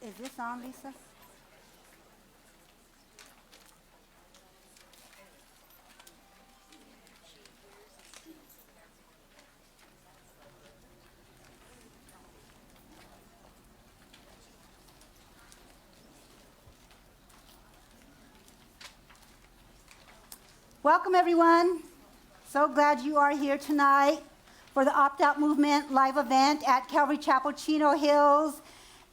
Is this on, Lisa? Welcome, everyone. So glad you are here tonight for the Opt Out Movement live event at Calvary Chapel, Chino Hills.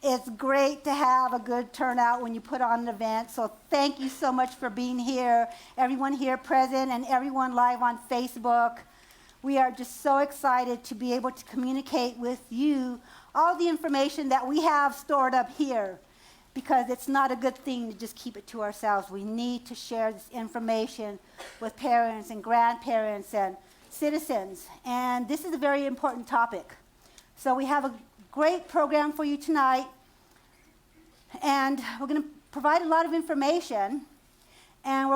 It's great to have a good turnout when you put on an event. So thank you so much for being here, everyone here present and everyone live on Facebook. We are just so excited to be able to communicate with you all the information that we have stored up here, because it's not a good thing to just keep it to ourselves. We need to share this information with parents and grandparents and citizens. And this is a very important topic. So we have a great program for you tonight. And we're going to provide a lot of information. And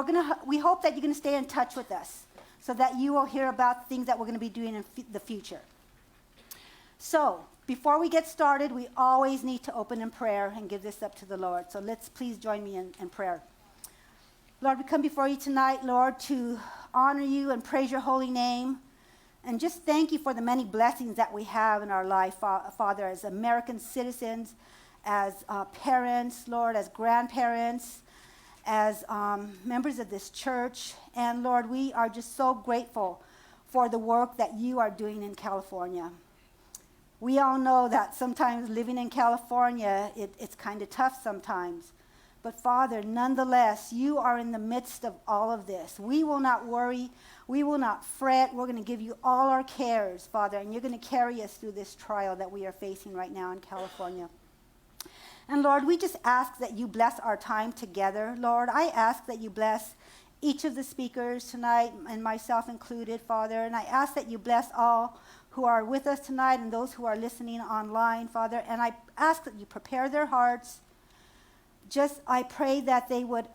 we hope that you're going to stay in touch with us so that you will hear about things that we're going to be doing in the future. So, before we get started, we always need to open in prayer and give this up to the Lord. So let's please join me in prayer. Lord, we come before you tonight, Lord, to honor you and praise your holy name. And just thank you for the many blessings that we have in our life, Father, as American citizens, as parents, Lord, as grandparents, as members of this church. And Lord, we are just so grateful for the work that you are doing in California. We all know that sometimes living in California, it's kind of tough sometimes. But Father, nonetheless, you are in the midst of all of this. We will not worry. We will not fret. We're going to give you all our cares, Father, and you're going to carry us through this trial that we are facing right now in California. And Lord, we just ask that you bless our time together. Lord, I ask that you bless each of the speakers tonight, and myself included, Father. And I ask that you bless all who are with us tonight and those who are listening online, Father. And I ask that you prepare their hearts. I pray that they would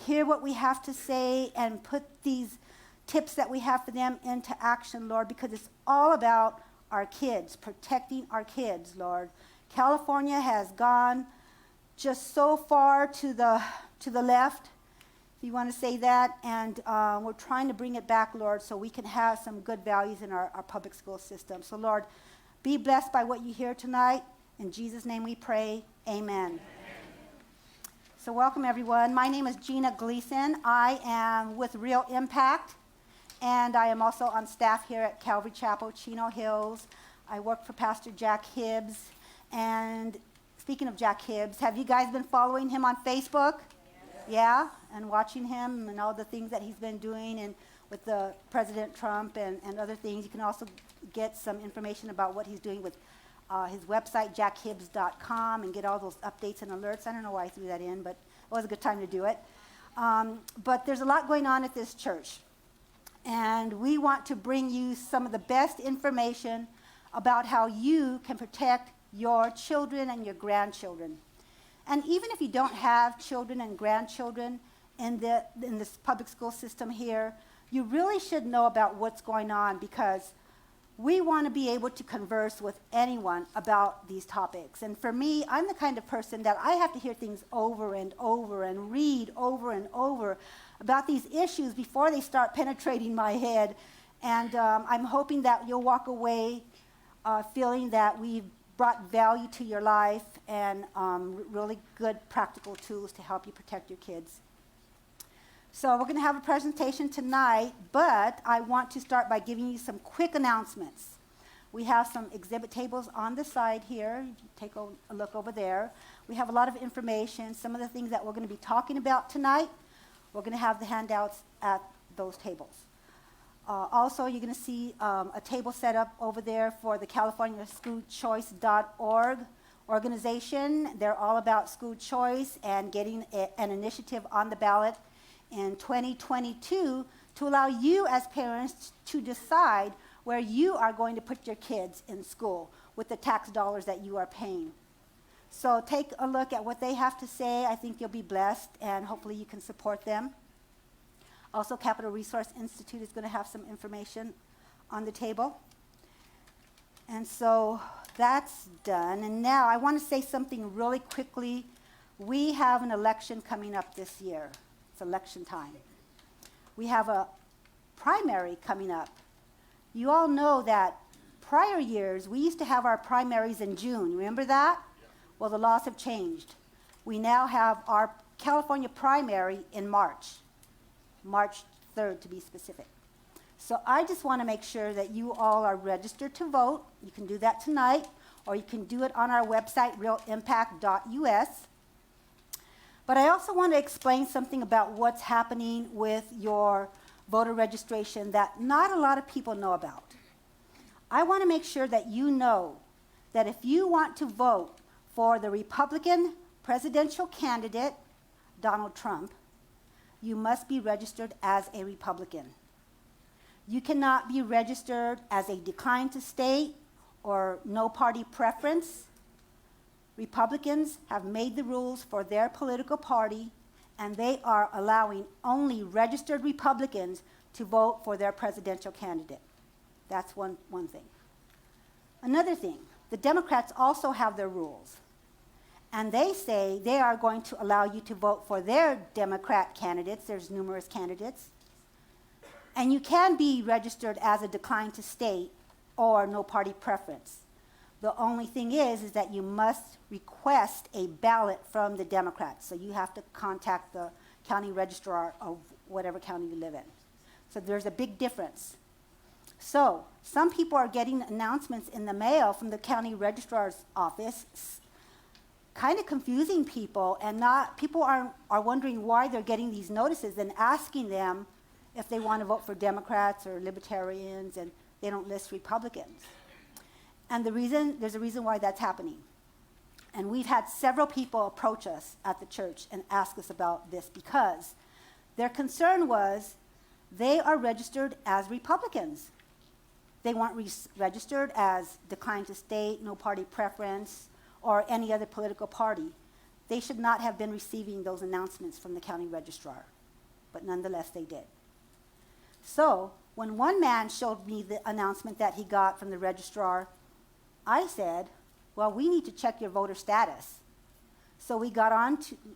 hear what we have to say and put these tips that we have for them into action, Lord, because it's all about our kids, protecting our kids, Lord. California has gone just so far to the left, if you want to say that, and we're trying to bring it back, Lord, so we can have some good values in our public school system. So, Lord, be blessed by what you hear tonight. In Jesus' name we pray, amen. So welcome, everyone. My name is Gina Gleason. I am with Real Impact, and I am also on staff here at Calvary Chapel, Chino Hills. I work for Pastor Jack Hibbs. And speaking of Jack Hibbs, have you guys been following him on Facebook? Yeah? And watching him and all the things that he's been doing and with the President Trump and other things. You can also get some information about what he's doing with his website, jackhibbs.com, and get all those updates and alerts. I don't know why I threw that in, but it was a good time to do it. But there's a lot going on at this church. And we want to bring you some of the best information about how you can protect your children and your grandchildren. And even if you don't have children and grandchildren in this public school system here, you really should know about what's going on, because we want to be able to converse with anyone about these topics. And for me, I'm the kind of person that I have to hear things over and over and read over and over about these issues before they start penetrating my head. And I'm hoping that you'll walk away feeling that we've brought value to your life and really good practical tools to help you protect your kids. So we're going to have a presentation tonight, but I want to start by giving you some quick announcements. We have some exhibit tables on the side here. Take a look over there. We have a lot of information. Some of the things that we're going to be talking about tonight, we're going to have the handouts at those tables. Also, you're going to see a table set up over there for the CaliforniaSchoolChoice.org organization. They're all about school choice and getting an initiative on the ballot in 2022 to allow you as parents to decide where you are going to put your kids in school with the tax dollars that you are paying. So take a look at what they have to say. I think you'll be blessed, and hopefully you can support them. Also, Capital Resource Institute is going to have some information on the table. And so that's done. And now I want to say something really quickly. We have an election coming up this year. It's election time. We have a primary coming up. You all know that prior years, we used to have our primaries in June. Remember that? Yeah. Well, the laws have changed. We now have our California primary in March 3rd to be specific. So I just want to make sure that you all are registered to vote. You can do that tonight, or you can do it on our website, realimpact.us. But I also want to explain something about what's happening with your voter registration that not a lot of people know about. I want to make sure that you know that if you want to vote for the Republican presidential candidate, Donald Trump, you must be registered as a Republican. You cannot be registered as a decline to state or no party preference. Republicans have made the rules for their political party, and they are allowing only registered Republicans to vote for their presidential candidate. That's one thing. Another thing, the Democrats also have their rules. And they say they are going to allow you to vote for their Democrat candidates. There's numerous candidates. And you can be registered as a decline to state or no party preference. The only thing is that you must request a ballot from the Democrats. So you have to contact the county registrar of whatever county you live in. So there's a big difference. So some people are getting announcements in the mail from the county registrar's office, kind of confusing people, and people are wondering why they're getting these notices and asking them if they want to vote for Democrats or Libertarians, and they don't list Republicans. And there's a reason why that's happening. And we've had several people approach us at the church and ask us about this because their concern was they are registered as Republicans. They weren't registered as declined to state, no party preference, or any other political party. They should not have been receiving those announcements from the county registrar, but nonetheless they did. So when one man showed me the announcement that he got from the registrar, I said, well, we need to check your voter status. So we got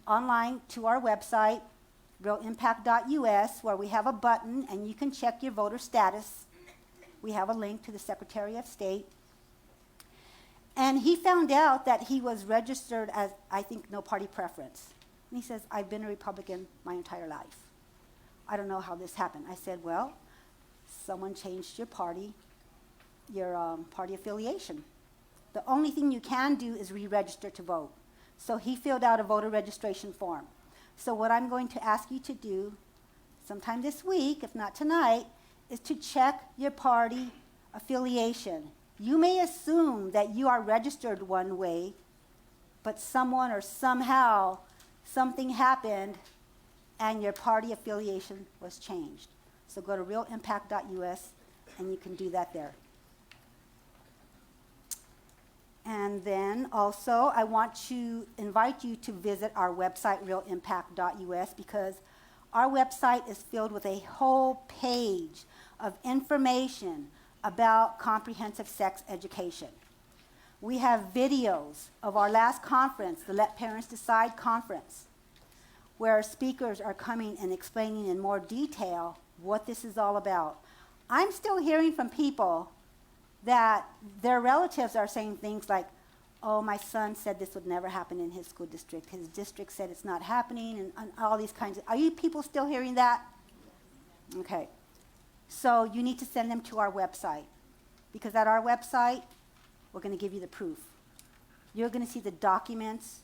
online to our website, realimpact.us, where we have a button and you can check your voter status. We have a link to the Secretary of State. And he found out that he was registered as, I think, no party preference. And he says, I've been a Republican my entire life. I don't know how this happened. I said, well, someone changed your party affiliation. The only thing you can do is re-register to vote. So he filled out a voter registration form. So what I'm going to ask you to do sometime this week, if not tonight, is to check your party affiliation. You may assume that you are registered one way, but someone or somehow something happened and your party affiliation was changed. So go to realimpact.us and you can do that there. And then also I want to invite you to visit our website, realimpact.us, because our website is filled with a whole page of information about comprehensive sex education. We have videos of our last conference, the Let Parents Decide conference, where speakers are coming and explaining in more detail what this is all about. I'm still hearing from people that their relatives are saying things like, oh, my son said this would never happen in his school district. His district said it's not happening, and all these kinds of, are you people still hearing that? Okay. So you need to send them to our website, because at our website, we're going to give you the proof. You're going to see the documents.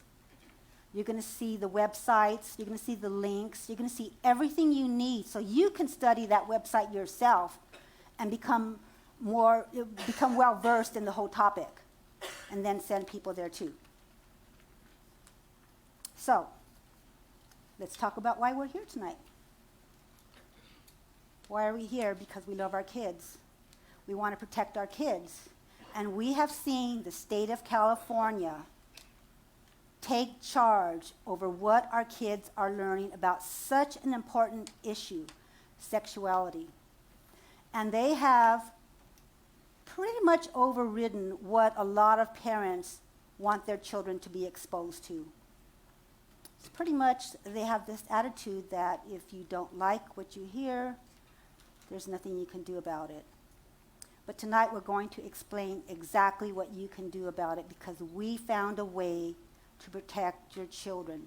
You're going to see the websites. You're going to see the links. You're going to see everything you need so you can study that website yourself and become well-versed in the whole topic, and then send people there too. So let's talk about why we're here tonight. Why are we here? Because we love our kids. We want to protect our kids. And we have seen the state of California take charge over what our kids are learning about such an important issue, sexuality. And they have pretty much overridden what a lot of parents want their children to be exposed to. It's pretty much, they have this attitude that if you don't like what you hear, there's nothing you can do about it. But tonight we're going to explain exactly what you can do about it, because we found a way to protect your children.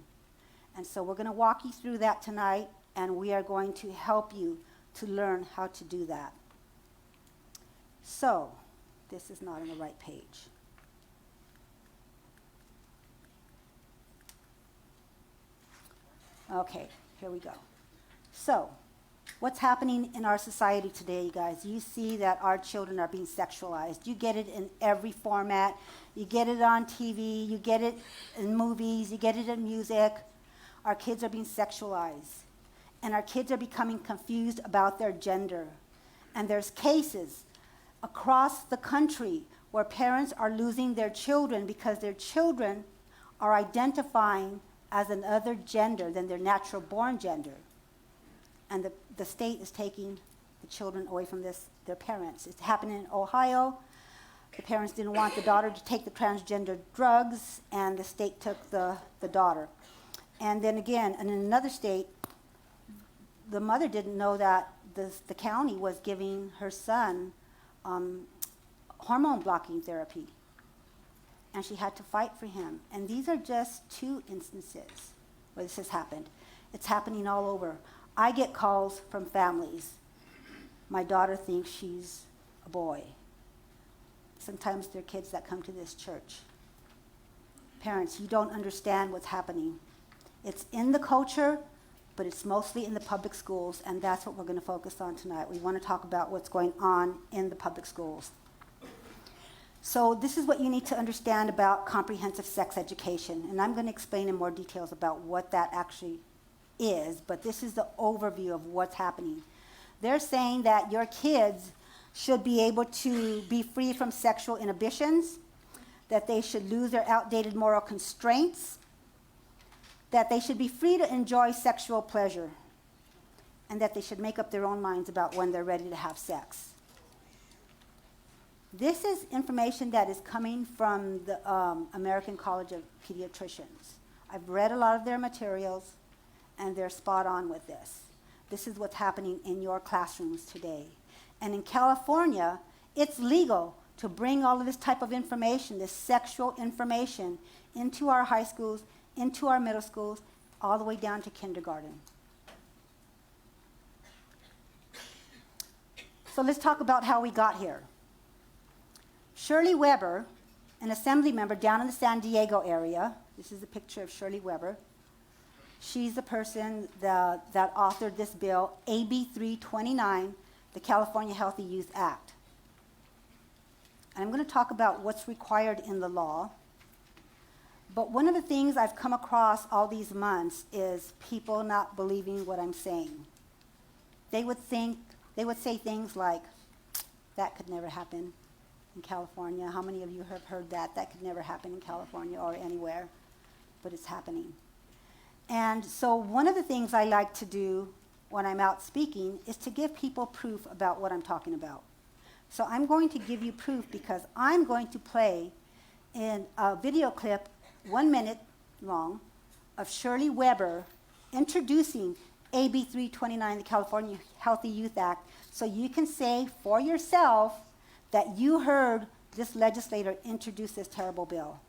And so we're going to walk you through that tonight, and we are going to help you to learn how to do that. So, this is not on the right page. Okay, here we go. So, what's happening in our society today, you guys? You see that our children are being sexualized. You get it in every format. You get it on TV. You get it in movies. You get it in music. Our kids are being sexualized. And our kids are becoming confused about their gender. And there's cases across the country where parents are losing their children because their children are identifying as another gender than their natural born gender. And the state is taking the children away from their parents. It's happening in Ohio. The parents didn't want the daughter to take the transgender drugs, and the state took the daughter. And then again, in another state, the mother didn't know that the county was giving her son hormone blocking therapy. And she had to fight for him. And these are just two instances where this has happened. It's happening all over. I get calls from families. My daughter thinks she's a boy. Sometimes they're kids that come to this church. Parents, you don't understand what's happening. It's in the culture, but it's mostly in the public schools, and that's what we're going to focus on tonight. We want to talk about what's going on in the public schools. So this is what you need to understand about comprehensive sex education, and I'm going to explain in more details about what that actually is, but this is the overview of what's happening. They're saying that your kids should be able to be free from sexual inhibitions, that they should lose their outdated moral constraints, that they should be free to enjoy sexual pleasure, and that they should make up their own minds about when they're ready to have sex. This is information that is coming from the American College of Pediatricians. I've read a lot of their materials, and they're spot on with this. This is what's happening in your classrooms today. And in California, it's legal to bring all of this type of information, this sexual information, into our high schools, into our middle schools, all the way down to kindergarten. So let's talk about how we got here. Shirley Weber, an assembly member down in the San Diego area, this is a picture of Shirley Weber. She's the person that authored this bill, AB 329, the California Healthy Youth Act. And I'm going to talk about what's required in the law. But one of the things I've come across all these months is people not believing what I'm saying. They would say things like, that could never happen in California. How many of you have heard that? That could never happen in California or anywhere, but it's happening. And so one of the things I like to do when I'm out speaking is to give people proof about what I'm talking about. So I'm going to give you proof because I'm going to play in a video clip, 1 minute long, of Shirley Weber introducing AB 329, the California Healthy Youth Act, so you can say for yourself that you heard this legislator introduce this terrible bill.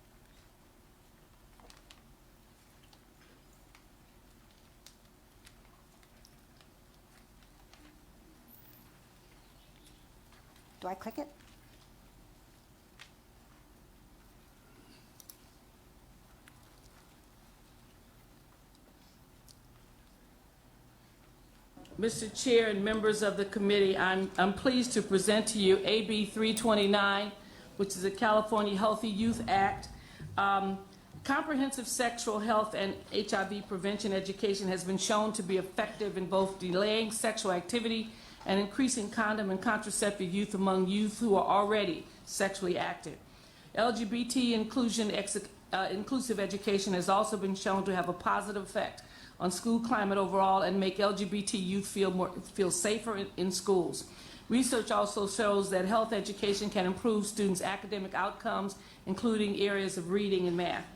Do I click it? Mr. Chair and members of the committee, I'm pleased to present to you AB 329, which is the California Healthy Youth Act. Comprehensive sexual health and HIV prevention education has been shown to be effective in both delaying sexual activity and increasing condom and contraceptive use among youth who are already sexually active. LGBT inclusive education has also been shown to have a positive effect on school climate overall and make LGBT youth feel safer in schools. Research also shows that health education can improve students' academic outcomes, including areas of reading and math.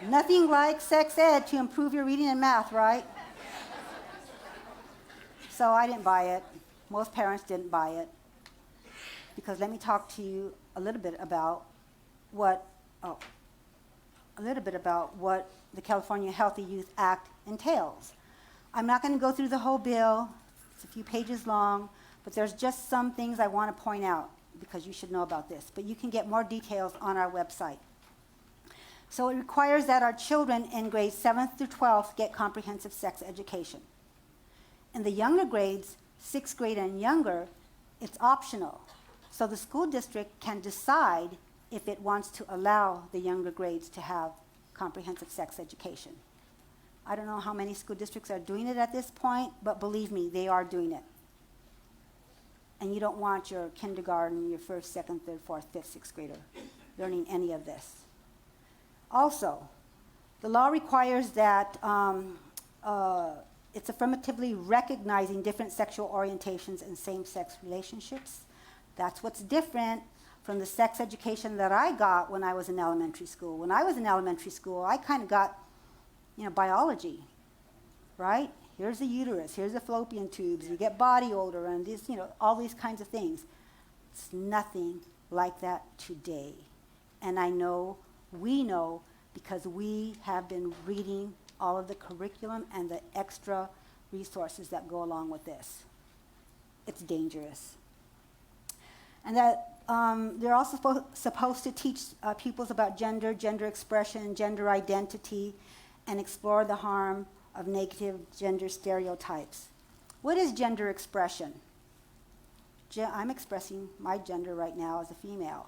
Nothing like sex ed to improve your reading and math, right? So I didn't buy it. Most parents didn't buy it. Because let me talk to you a little bit about what the California Healthy Youth Act entails. I'm not going to go through the whole bill. It's a few pages long, but there's just some things I want to point out because you should know about this. But you can get more details on our website. So it requires that our children in grades 7th through 12th get comprehensive sex education. In the younger grades, 6th grade and younger, it's optional. So the school district can decide if it wants to allow the younger grades to have comprehensive sex education. I don't know how many school districts are doing it at this point, but believe me, they are doing it. And you don't want your kindergarten, your 1st, 2nd, 3rd, 4th, 5th, 6th grader learning any of this. Also, the law requires that it's affirmatively recognizing different sexual orientations and same-sex relationships. That's what's different from the sex education that I got when I was in elementary school. When I was in elementary school, I kind of got, biology, right? Here's the uterus, here's the fallopian tubes, you get body odor, and these, all these kinds of things. It's nothing like that today. And I know, we know, because we have been reading all of the curriculum and the extra resources that go along with this. It's dangerous. And that they're also supposed to teach pupils about gender, gender expression, gender identity, and explore the harm of negative gender stereotypes. What is gender expression? I'm expressing my gender right now as a female.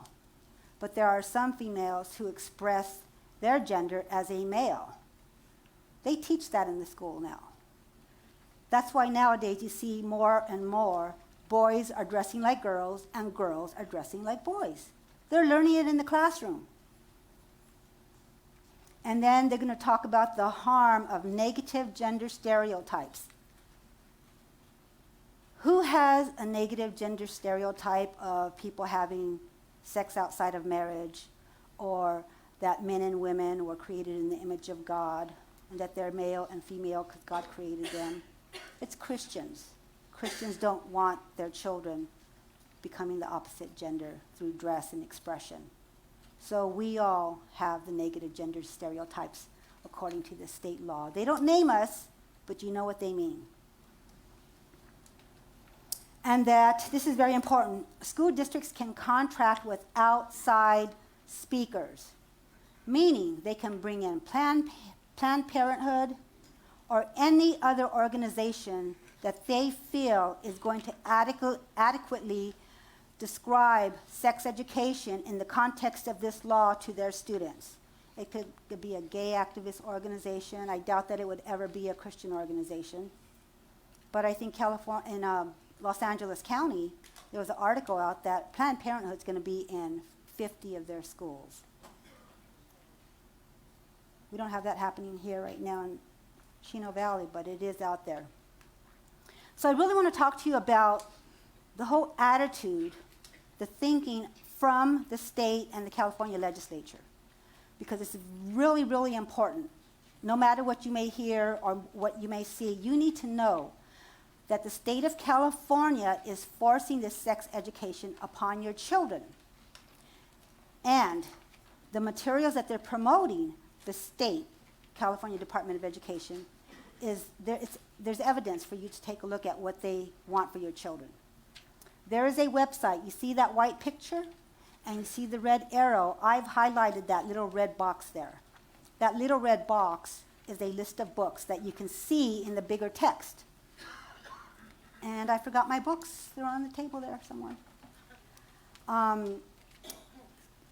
But there are some females who express their gender as a male. They teach that in the school now. That's why nowadays you see more and more boys are dressing like girls and girls are dressing like boys. They're learning it in the classroom. And then they're going to talk about the harm of negative gender stereotypes. Who has a negative gender stereotype of people having sex outside of marriage, or that men and women were created in the image of God, and that they're male and female because God created them? It's Christians. Christians don't want their children becoming the opposite gender through dress and expression. So we all have the negative gender stereotypes according to the state law. They don't name us, but you know what they mean. And that, this is very important, school districts can contract with outside speakers, meaning they can bring in Planned Parenthood or any other organization that they feel is going to adequately describe sex education in the context of this law to their students. It could be a gay activist organization. I doubt that it would ever be a Christian organization. But I think in Los Angeles County, there was an article out that Planned Parenthood is going to be in 50 of their schools. We don't have that happening here right now in Chino Valley, but it is out there. So I really want to talk to you about the whole attitude, the thinking from the state and the California legislature, because it's really, really important. No matter what you may hear or what you may see, you need to know that the state of California is forcing this sex education upon your children. And the materials that they're promoting, the state, California Department of Education, there's evidence for you to take a look at what they want for your children. There is a website. You see that white picture? And you see the red arrow. I've highlighted that little red box there. That little red box is a list of books that you can see in the bigger text. And I forgot my books. They're on the table there somewhere.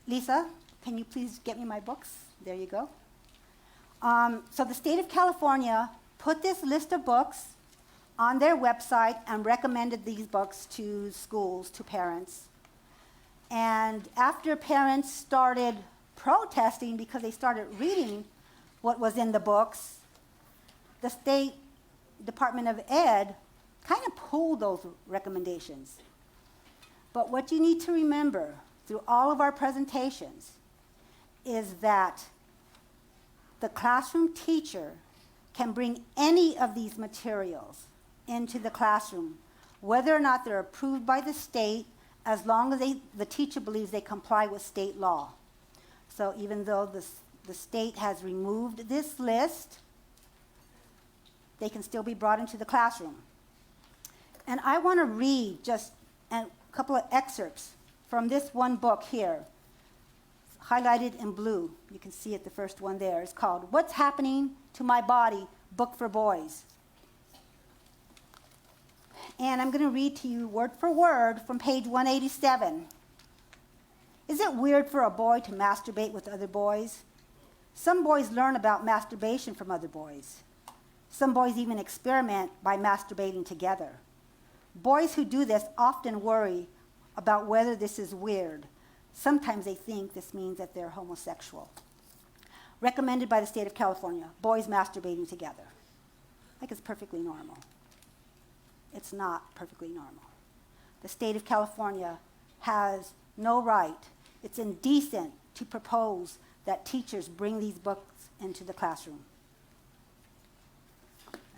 Lisa, can you please get me my books? There you go. So the state of California put this list of books on their website and recommended these books to schools, to parents. And after parents started protesting because they started reading what was in the books, the State Department of Ed kind of pulled those recommendations. But what you need to remember through all of our presentations is that the classroom teacher can bring any of these materials into the classroom, whether or not they're approved by the state, as long as the teacher believes they comply with state law. So even though the state has removed this list, they can still be brought into the classroom. And I want to read just a couple of excerpts from this one book here, highlighted in blue. You can see it, the first one there. It's called What's Happening to My Body? Book for Boys. And I'm going to read to you word for word from page 187. Is it weird for a boy to masturbate with other boys? Some boys learn about masturbation from other boys. Some boys even experiment by masturbating together. Boys who do this often worry about whether this is weird. Sometimes they think this means that they're homosexual. Recommended by the state of California, boys masturbating together. Like it's perfectly normal. It's not perfectly normal. The state of California has no right. It's indecent to propose that teachers bring these books into the classroom.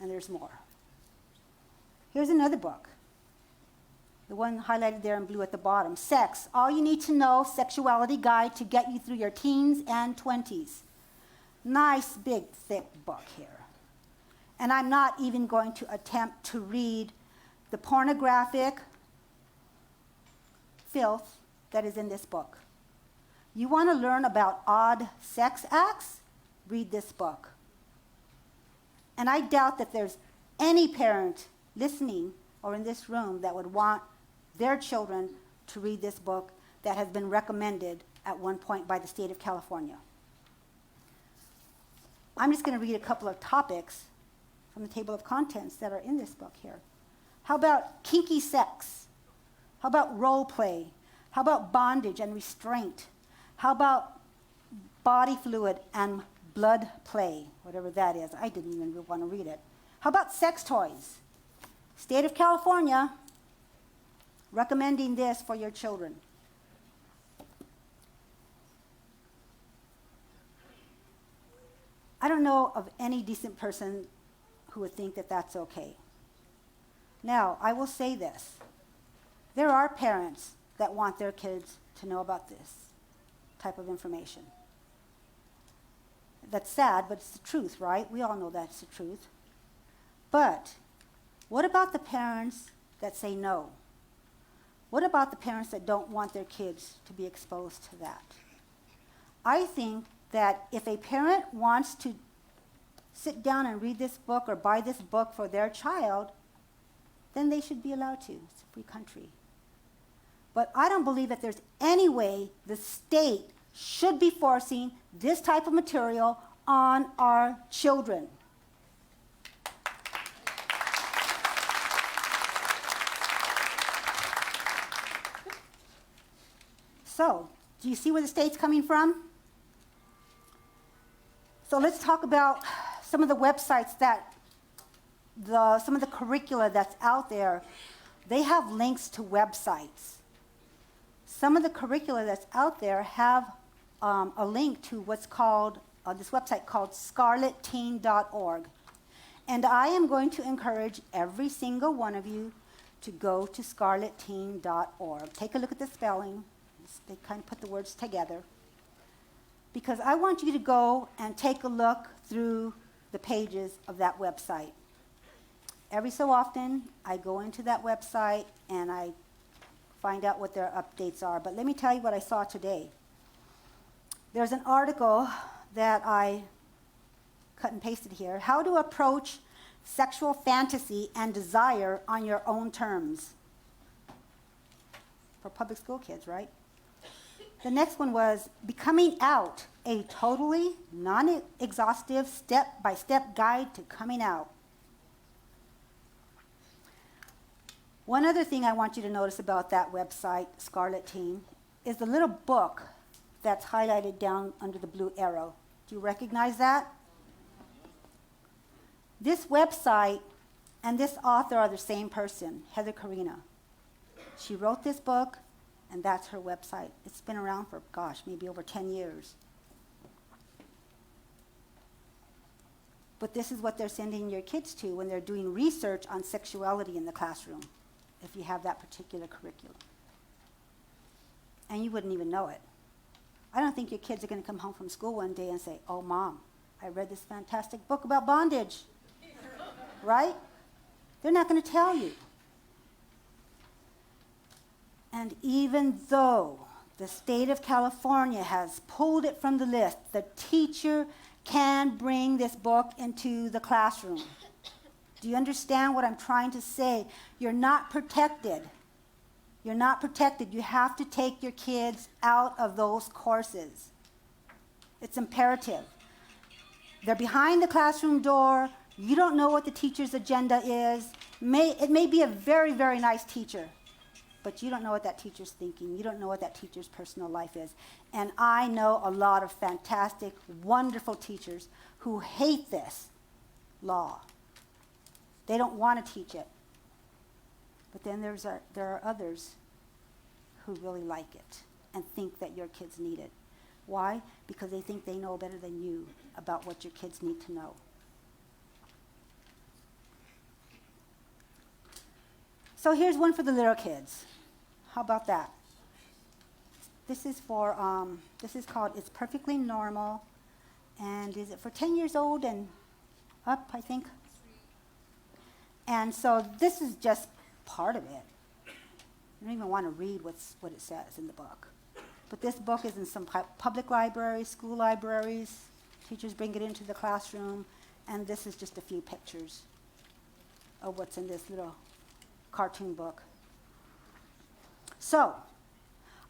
And there's more. Here's another book. The one highlighted there in blue at the bottom. Sex, All You Need to Know, Sexuality Guide to Get You Through Your Teens and 20s. Nice, big, thick book here. And I'm not even going to attempt to read the pornographic filth that is in this book. You want to learn about odd sex acts? Read this book. And I doubt that there's any parent listening or in this room that would want their children to read this book that has been recommended at one point by the state of California. I'm just going to read a couple of topics from the table of contents that are in this book here. How about kinky sex? How about role play? How about bondage and restraint? How about body fluid and blood play, whatever that is? I didn't even want to read it. How about sex toys? State of California recommending this for your children. I don't know of any decent person who would think that that's okay. Now, I will say this. There are parents that want their kids to know about this type of information. That's sad, but it's the truth, right? We all know that's the truth. But what about the parents that say no? What about the parents that don't want their kids to be exposed to that? I think that if a parent wants to sit down and read this book or buy this book for their child, then they should be allowed to. It's a free country. But I don't believe that there's any way the state should be forcing this type of material on our children. So, do you see where the state's coming from? So let's talk about some of the websites that, some of the curricula that's out there. They have links to websites. Some of the curricula that's out there have a link to what's called, this website called scarletteen.org. And I am going to encourage every single one of you to go to scarletteen.org. Take a look at the spelling. They kind of put the words together. Because I want you to go and take a look through the pages of that website. Every so often, I go into that website and I find out what their updates are. But let me tell you what I saw today. There's an article that I cut and pasted here. How to approach sexual fantasy and desire on your own terms. For public school kids, right? The next one was Becoming Out, a totally non-exhaustive step-by-step guide to coming out. One other thing I want you to notice about that website, Scarlet Teen, is the little book that's highlighted down under the blue arrow. Do you recognize that? This website and this author are the same person, Heather Karina. She wrote this book, and that's her website. It's been around for, gosh, maybe over 10 years. But this is what they're sending your kids to when they're doing research on sexuality in the classroom, if you have that particular curriculum. And you wouldn't even know it. I don't think your kids are going to come home from school one day and say, "Oh, Mom, I read this fantastic book about bondage." Right? They're not going to tell you. And even though the state of California has pulled it from the list, the teacher can bring this book into the classroom. Do you understand what I'm trying to say? You're not protected. You're not protected. You have to take your kids out of those courses. It's imperative. They're behind the classroom door. You don't know what the teacher's agenda is. It may be a very, very nice teacher, but you don't know what that teacher's thinking. You don't know what that teacher's personal life is. And I know a lot of fantastic, wonderful teachers who hate this law. They don't want to teach it. But then there are others who really like it and think that your kids need it. Why? Because they think they know better than you about what your kids need to know. So here's one for the little kids. How about that? This is called It's Perfectly Normal. And is it for 10 years old and up, I think? And so this is just part of it. You don't even want to read what it says in the book. But this book is in some public libraries, school libraries. Teachers bring it into the classroom. And this is just a few pictures of what's in this little cartoon book. So,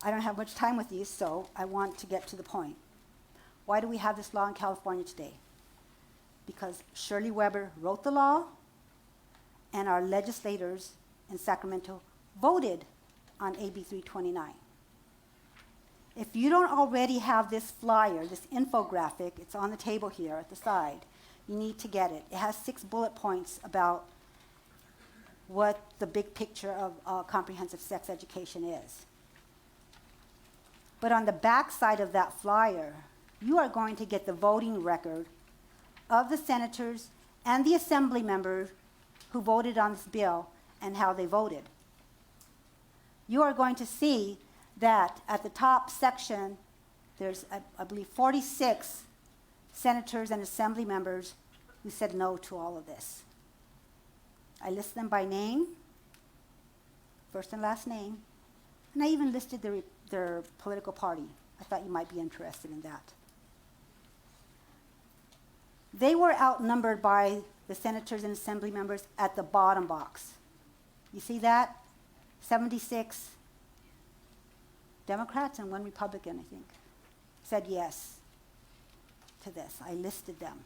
I don't have much time with you, so I want to get to the point. Why do we have this law in California today? Because Shirley Weber wrote the law, and our legislators in Sacramento voted on AB 329. If you don't already have this flyer, this infographic, it's on the table here at the side, you need to get it. It has 6 bullet points about what the big picture of comprehensive sex education is. But on the back side of that flyer, you are going to get the voting record of the senators and the assembly members who voted on this bill and how they voted. You are going to see that at the top section, there's, I believe, 46 senators and assembly members who said no to all of this. I list them by name, first and last name, and I even listed their political party. I thought you might be interested in that. They were outnumbered by the senators and assembly members at the bottom box. You see that? 76 Democrats and 1 Republican, I think, said yes to this. I listed them.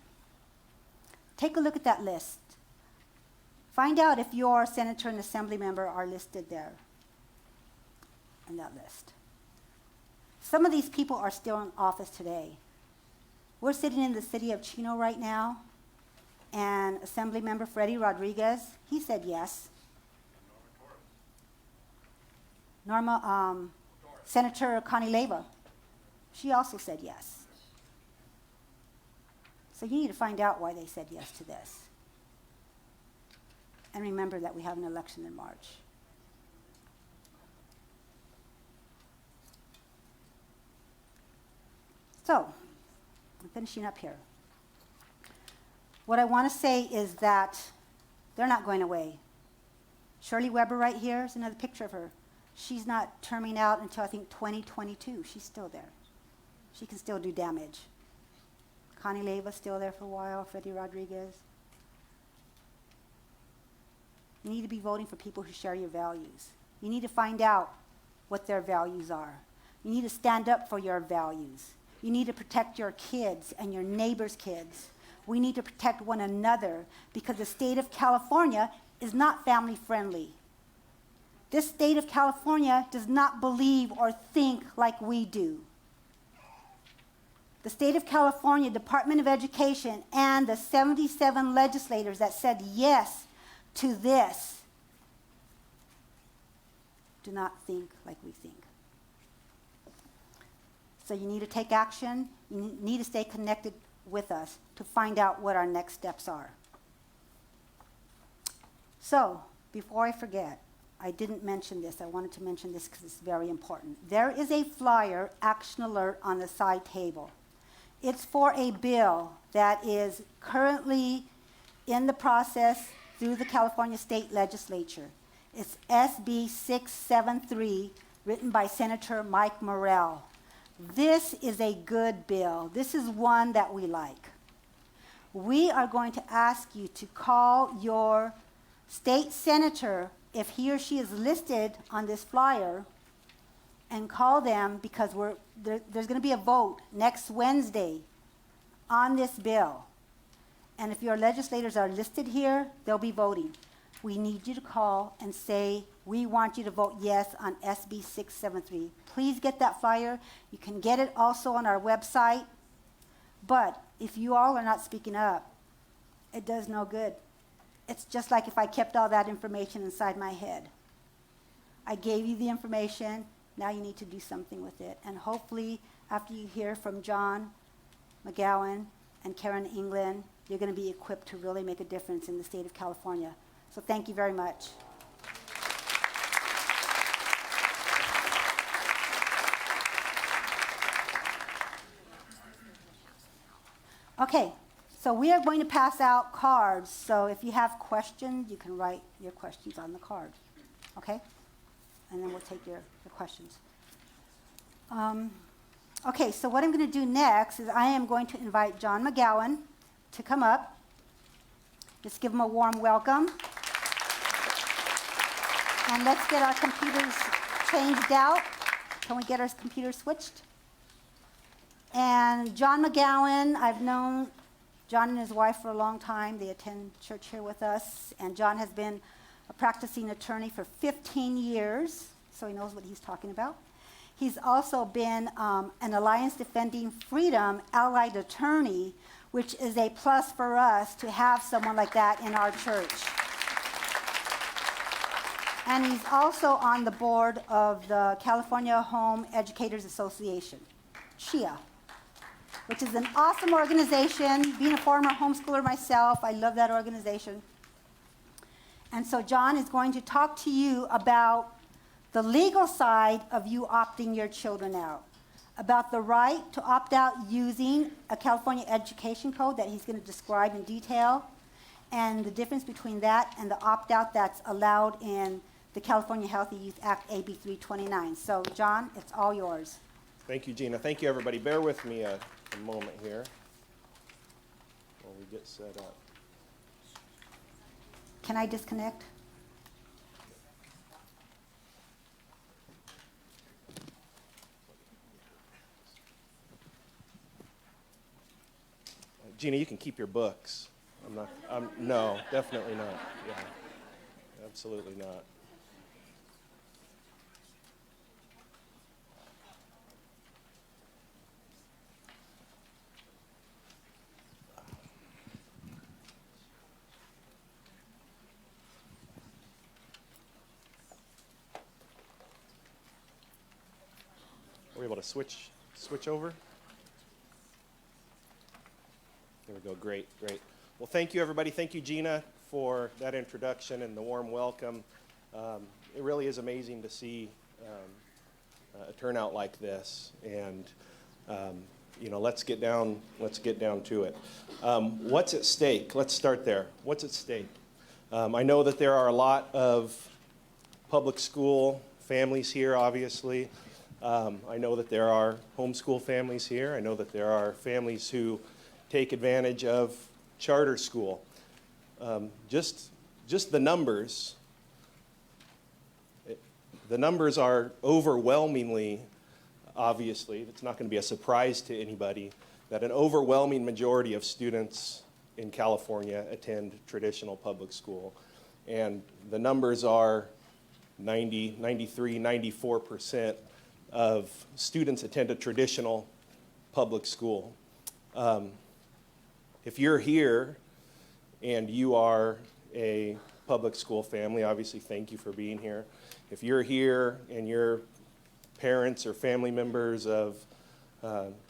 Take a look at that list. Find out if your senator and assembly member are listed there in that list. Some of these people are still in office today. We're sitting in the city of Chino right now, and Assembly Member Freddie Rodriguez, he said yes. Senator Connie Leyva, she also said yes. So you need to find out why they said yes to this. And remember that we have an election in March. So, I'm finishing up here. What I want to say is that they're not going away. Shirley Weber right here is another picture of her. She's not terming out until I think 2022. She's still there. She can still do damage. Connie Leyva's still there for a while, Freddie Rodriguez. You need to be voting for people who share your values. You need to find out what their values are. You need to stand up for your values. You need to protect your kids and your neighbors' kids. We need to protect one another because the state of California is not family friendly. This state of California does not believe or think like we do. The state of California Department of Education and the 77 legislators that said yes to this. Do not think like we think. So you need to take action. You need to stay connected with us to find out what our next steps are. So, before I forget, I didn't mention this. I wanted to mention this because it's very important. There is a flyer, action alert, on the side table. It's for a bill that is currently in the process through the California State Legislature. It's SB 673, written by Senator Mike Morrell. This is a good bill. This is one that we like. We are going to ask you to call your state senator, if he or she is listed on this flyer, and call them because there's going to be a vote next Wednesday on this bill. And if your legislators are listed here, they'll be voting. We need you to call and say, we want you to vote yes on SB 673. Please get that flyer. You can get it also on our website. But if you all are not speaking up, it does no good. It's just like if I kept all that information inside my head. I gave you the information. Now you need to do something with it. And hopefully, after you hear from John McGowan and Karen England, you're going to be equipped to really make a difference in the state of California. So thank you very much. Okay, so we are going to pass out cards. So if you have questions, you can write your questions on the card. Okay? And then we'll take your questions. Okay, so what I'm going to do next is I am going to invite John McGowan to come up. Let's give him a warm welcome. And let's get our computers changed out. Can we get our computers switched? And John McGowan, I've known John and his wife for a long time. They attend church here with us. And John has been a practicing attorney for 15 years, so he knows what he's talking about. He's also been an Alliance Defending Freedom allied attorney, which is a plus for us to have someone like that in our church. And he's also on the board of the California Home Educators Association, CHEA, which is an awesome organization. Being a former homeschooler myself, I love that organization. And so John is going to talk to you about the legal side of you opting your children out, about the right to opt out using a California education code that he's going to describe in detail, and the difference between that and the opt-out that's allowed in the California Healthy Youth Act, AB 329. So, John, it's all yours. Thank you, Gina. Thank you, everybody. Bear with me a moment here while we get set up. Can I disconnect? Gina, you can keep your books. No, definitely not. Yeah, absolutely not. Are we able to switch over? There we go. Great. Well, thank you, everybody. Thank you, Gina, for that introduction and the warm welcome. It really is amazing to see a turnout like this, and let's get down to it. What's at stake? Let's start there. What's at stake? I know that there are a lot of public school families here, obviously. I know that there are homeschool families here. I know that there are families who take advantage of charter school. Just the numbers. The numbers are overwhelmingly, obviously, it's not going to be a surprise to anybody, that an overwhelming majority of students in California attend traditional public school. And the numbers are 90, 93, 94% of students attend a traditional public school. If you're here and you are a public school family, obviously thank you for being here. If you're here and you're parents or family members of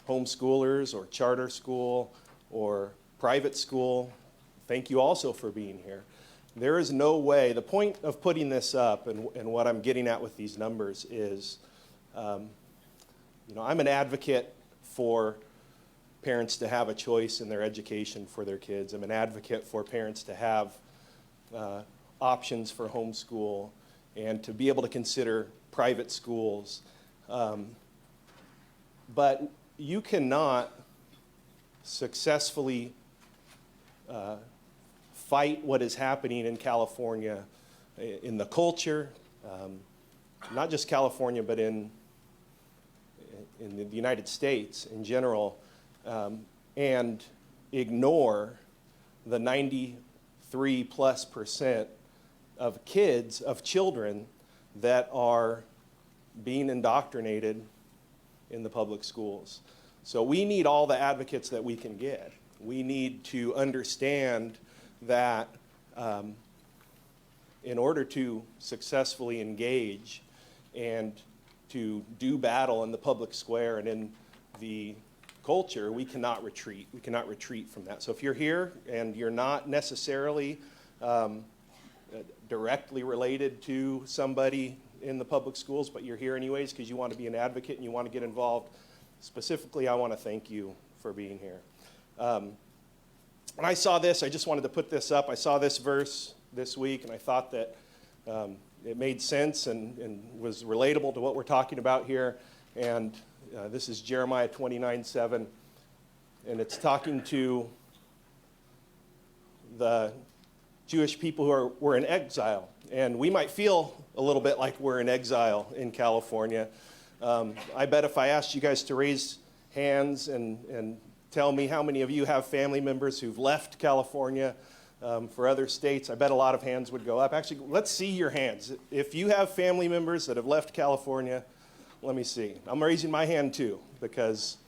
homeschoolers or charter school or private school, thank you also for being here. There is no way, the point of putting this up and what I'm getting at with these numbers is, I'm an advocate for parents to have a choice in their education for their kids. I'm an advocate for parents to have options for homeschool and to be able to consider private schools. But you cannot successfully fight what is happening in California, in the culture, not just California, but in the United States in general, and ignore the 93+% of kids, of children that are being indoctrinated in the public schools. So we need all the advocates that we can get. We need to understand that in order to successfully engage and to do battle in the public square and in the culture, we cannot retreat. We cannot retreat from that. So if you're here and you're not necessarily directly related to somebody in the public schools, but you're here anyways because you want to be an advocate and you want to get involved, specifically, I want to thank you for being here. When I saw this, I just wanted to put this up. I saw this verse this week, and I thought that it made sense and was relatable to what we're talking about here. And this is Jeremiah 29:7, and it's talking to the Jewish people who were in exile. And we might feel a little bit like we're in exile in California. I bet if I asked you guys to raise hands and tell me how many of you have family members who've left California for other states, I bet a lot of hands would go up. Actually, let's see your hands. If you have family members that have left California, let me see. I'm raising my hand too because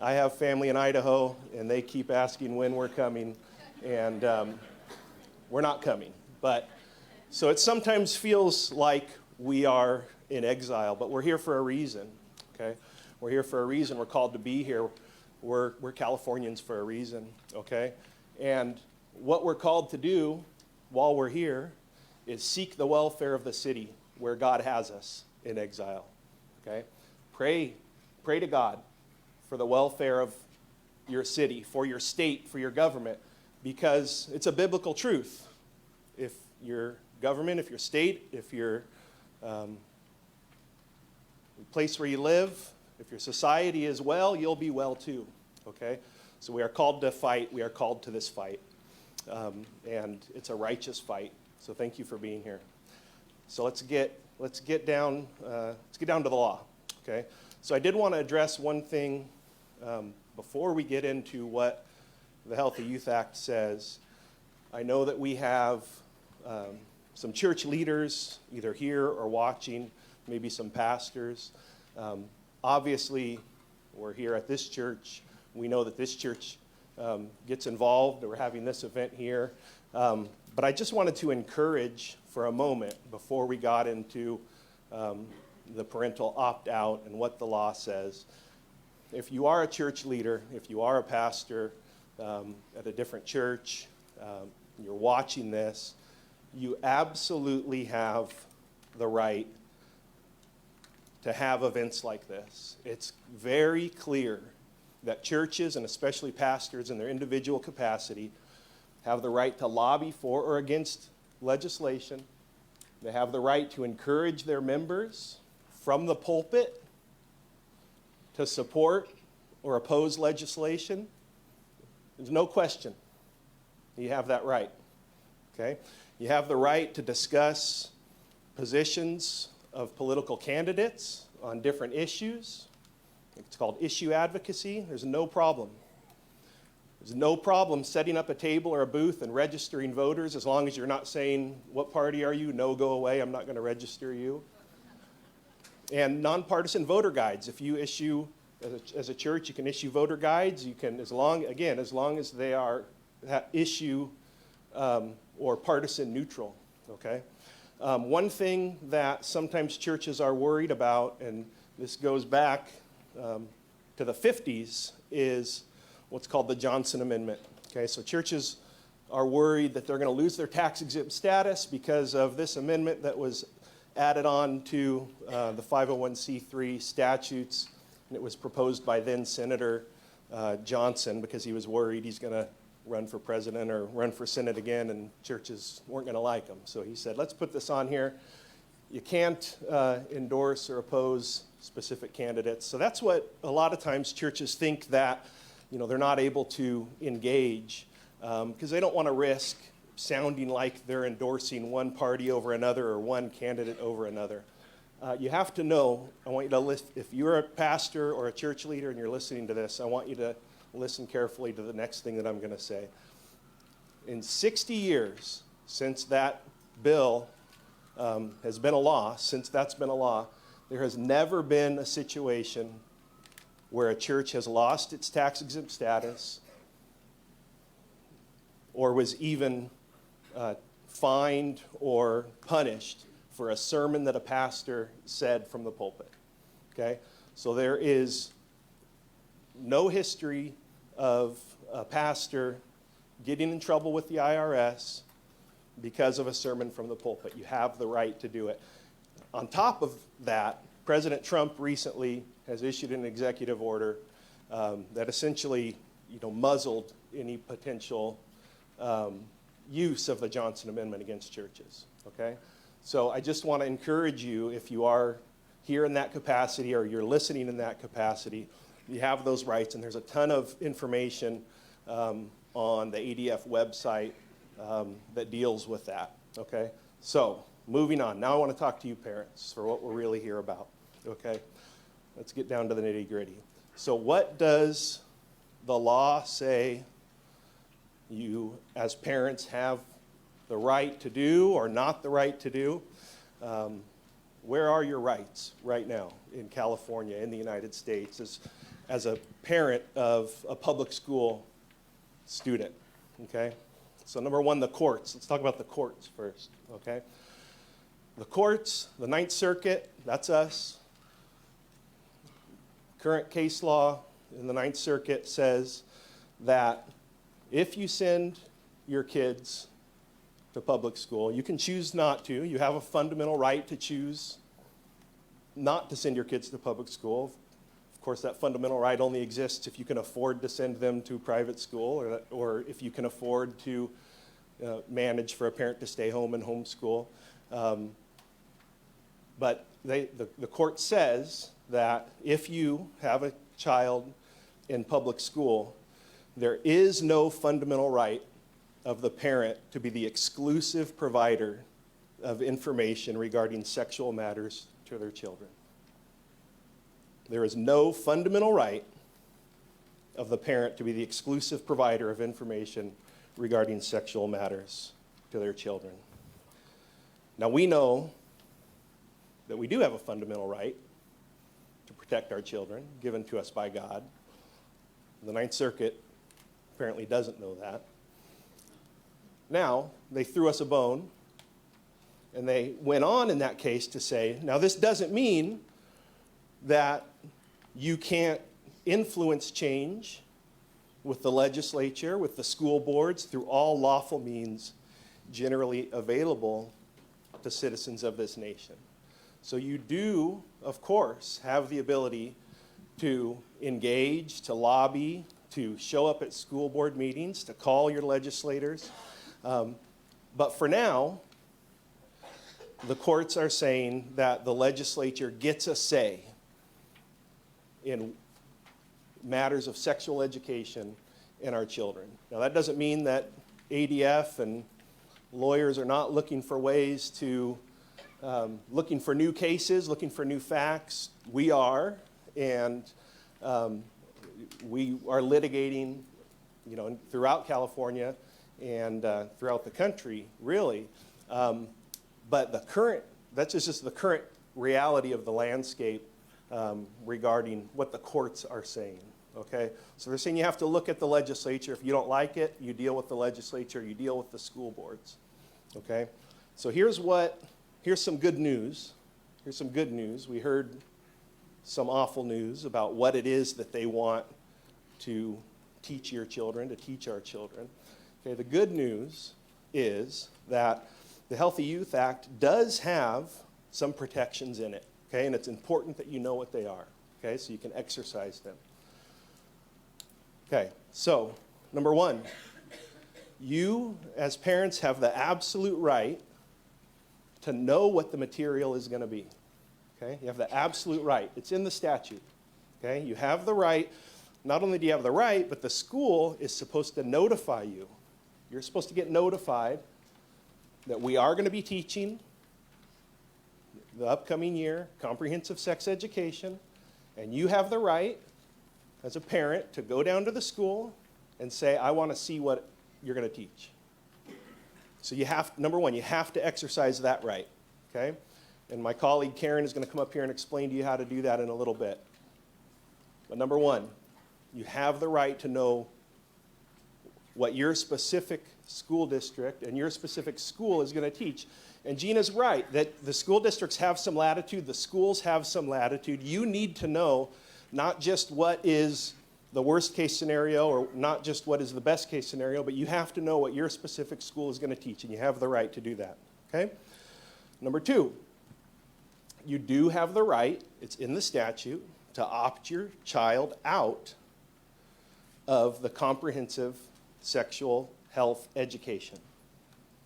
I have family in Idaho and they keep asking when we're coming, and we're not coming. But so it sometimes feels like we are in exile, but we're here for a reason, okay? We're here for a reason. We're called to be here. We're Californians for a reason, okay? And what we're called to do while we're here is seek the welfare of the city where God has us in exile, okay? Pray to God for the welfare of your city, for your state, for your government, because it's a biblical truth. If your government, if your state, if your place where you live, if your society is well, you'll be well too, okay? So we are called to fight. We are called to this fight, and it's a righteous fight. So thank you for being here. So let's get down to the law, okay? So I did want to address one thing before we get into what the Healthy Youth Act says. I know that we have some church leaders either here or watching, maybe some pastors. Obviously, we're here at this church. We know that this church gets involved. We're having this event here. But I just wanted to encourage for a moment before we got into the parental opt-out and what the law says. If you are a church leader, if you are a pastor at a different church, you're watching this, you absolutely have the right to have events like this. It's very clear that churches, and especially pastors in their individual capacity, have the right to lobby for or against legislation. They have the right to encourage their members from the pulpit to support or oppose legislation. There's no question you have that right, okay? You have the right to discuss positions of political candidates on different issues. It's called issue advocacy. There's no problem. There's no problem setting up a table or a booth and registering voters as long as you're not saying, what party are you? No, go away. I'm not going to register you. And nonpartisan voter guides. If you issue, as a church, you can issue voter guides. You can, as long as they are issue or partisan neutral, okay? One thing that sometimes churches are worried about, and this goes back to the 50s, is what's called the Johnson Amendment, okay? So churches are worried that they're going to lose their tax-exempt status because of this amendment that was added on to the 501c3 statutes, and it was proposed by then Senator Johnson because he was worried he's going to run for president or run for Senate again, and churches weren't going to like him. So he said, let's put this on here. You can't endorse or oppose specific candidates. So that's what a lot of times churches think that, they're not able to engage because they don't want to risk sounding like they're endorsing one party over another or one candidate over another. You have to know, I want you to listen, if you're a pastor or a church leader and you're listening to this, I want you to listen carefully to the next thing that I'm going to say. In 60 years since that bill has been a law, since that's been a law, there has never been a situation where a church has lost its tax-exempt status or was even fined or punished for a sermon that a pastor said from the pulpit, okay? So there is no history of a pastor getting in trouble with the IRS because of a sermon from the pulpit. You have the right to do it. On top of that, President Trump recently has issued an executive order that essentially, muzzled any potential use of the Johnson Amendment against churches, okay? So I just want to encourage you, if you are here in that capacity or you're listening in that capacity, you have those rights, and there's a ton of information on the ADF website that deals with that, okay? So moving on. Now I want to talk to you parents for what we're really here about, okay? Let's get down to the nitty-gritty. So what does the law say you, as parents, have the right to do or not the right to do? Where are your rights right now in California, in the United States, as a parent of a public school student, okay? So number one, the courts. Let's talk about the courts first, okay? The courts, the Ninth Circuit, that's us. Current case law in the Ninth Circuit says that if you send your kids to public school, you can choose not to. You have a fundamental right to choose not to send your kids to public school. Of course, that fundamental right only exists if you can afford to send them to private school or if you can afford to manage for a parent to stay home and homeschool. But the court says that if you have a child in public school, there is no fundamental right of the parent to be the exclusive provider of information regarding sexual matters to their children. There is no fundamental right of the parent to be the exclusive provider of information regarding sexual matters to their children. Now, we know that we do have a fundamental right to protect our children given to us by God. The Ninth Circuit apparently doesn't know that. Now, they threw us a bone, and they went on in that case to say, now this doesn't mean that you can't influence change with the legislature, with the school boards, through all lawful means generally available to citizens of this nation. So you do, of course, have the ability to engage, to lobby, to show up at school board meetings, to call your legislators. But for now, the courts are saying that the legislature gets a say in matters of sexual education in our children. Now, that doesn't mean that ADF and lawyers are not looking for ways to, looking for new cases, looking for new facts. We are, and we are litigating, throughout California and throughout the country, really. But that's just the current reality of the landscape regarding what the courts are saying, okay? So they're saying you have to look at the legislature. If you don't like it, you deal with the legislature, you deal with the school boards, okay? So here's some good news. Here's some good news. We heard some awful news about what it is that they want to teach your children, to teach our children. Okay, the good news is that the Healthy Youth Act does have some protections in it, okay, and it's important that you know what they are, okay, so you can exercise them. Okay, so number one, you as parents have the absolute right to know what the material is going to be, okay? You have the absolute right. It's in the statute, okay? You have the right. Not only do you have the right, but the school is supposed to notify you. You're supposed to get notified that we are going to be teaching the upcoming year comprehensive sex education, and you have the right as a parent to go down to the school and say, I want to see what you're going to teach. So you have, number one, you have to exercise that right, okay? And my colleague Karen is going to come up here and explain to you how to do that in a little bit. But number one, you have the right to know what your specific school district and your specific school is going to teach. And Gina's right, that the school districts have some latitude, the schools have some latitude. You need to know not just what is the worst case scenario or not just what is the best case scenario, but you have to know what your specific school is going to teach, and you have the right to do that, okay? Number two, you do have the right, it's in the statute, to opt your child out of the comprehensive sexual health education.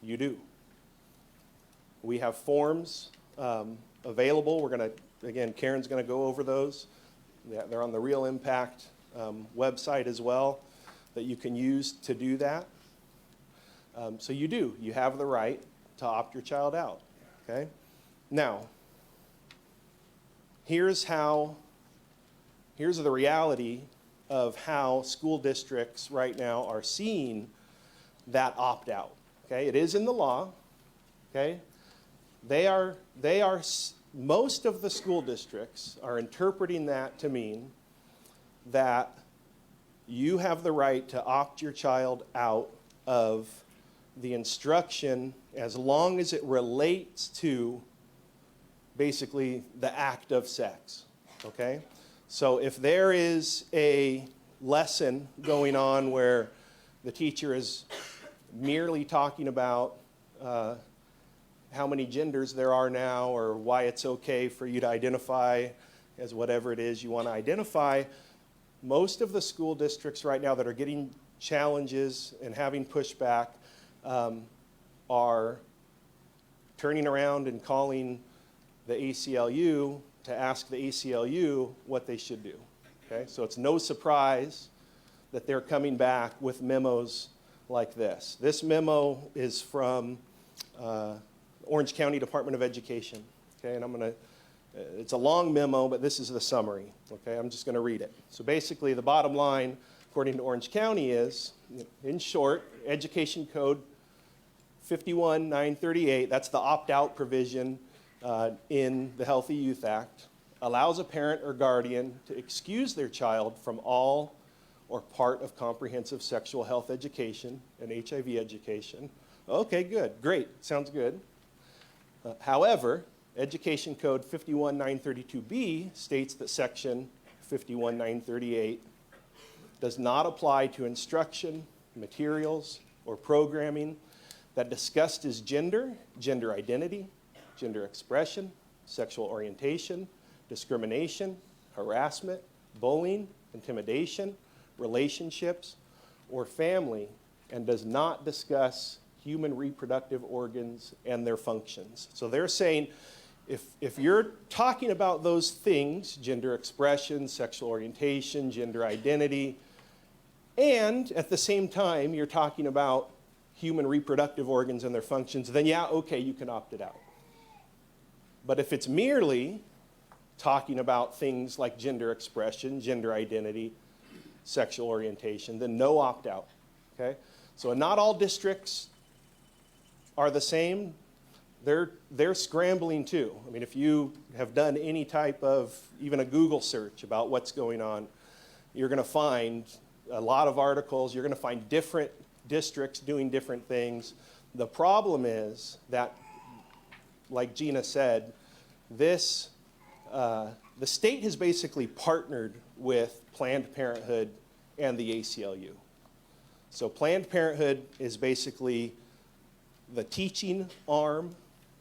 You do. We have forms available. We're going to, again, Karen's going to go over those. They're on the Real Impact website as well that you can use to do that. So you do. You have the right to opt your child out, okay? Now, here's the reality of how school districts right now are seeing that opt-out, okay? It is in the law, okay? Most of the school districts are interpreting that to mean that you have the right to opt your child out of the instruction as long as it relates to basically the act of sex, okay? So if there is a lesson going on where the teacher is merely talking about how many genders there are now or why it's okay for you to identify as whatever it is you want to identify, most of the school districts right now that are getting challenges and having pushback are turning around and calling the ACLU to ask the ACLU what they should do. Okay? So it's no surprise that they're coming back with memos like this. This memo is from Orange County Department of Education. Okay, and it's a long memo, but this is the summary. Okay, I'm just going to read it. So basically, the bottom line, according to Orange County, is, in short, Education Code 51-938, that's the opt-out provision in the Healthy Youth Act, allows a parent or guardian to excuse their child from all or part of comprehensive sexual health education and HIV education. Okay, good, great, sounds good. However, Education Code 51-932B states that Section 51-938 does not apply to instruction, materials, or programming that discusses gender, gender identity, gender expression, sexual orientation, discrimination, harassment, bullying, intimidation, relationships, or family, and does not discuss human reproductive organs and their functions. So they're saying if you're talking about those things, gender expression, sexual orientation, gender identity, and at the same time you're talking about human reproductive organs and their functions, then yeah, okay, you can opt it out. But if it's merely talking about things like gender expression, gender identity, sexual orientation, then no opt-out, okay? So not all districts are the same. They're scrambling too. I mean, if you have done any type of, even a Google search about what's going on, you're going to find a lot of articles. You're going to find different districts doing different things. The problem is that like Gina said, this, the state has basically partnered with Planned Parenthood and the ACLU. So Planned Parenthood is basically the teaching arm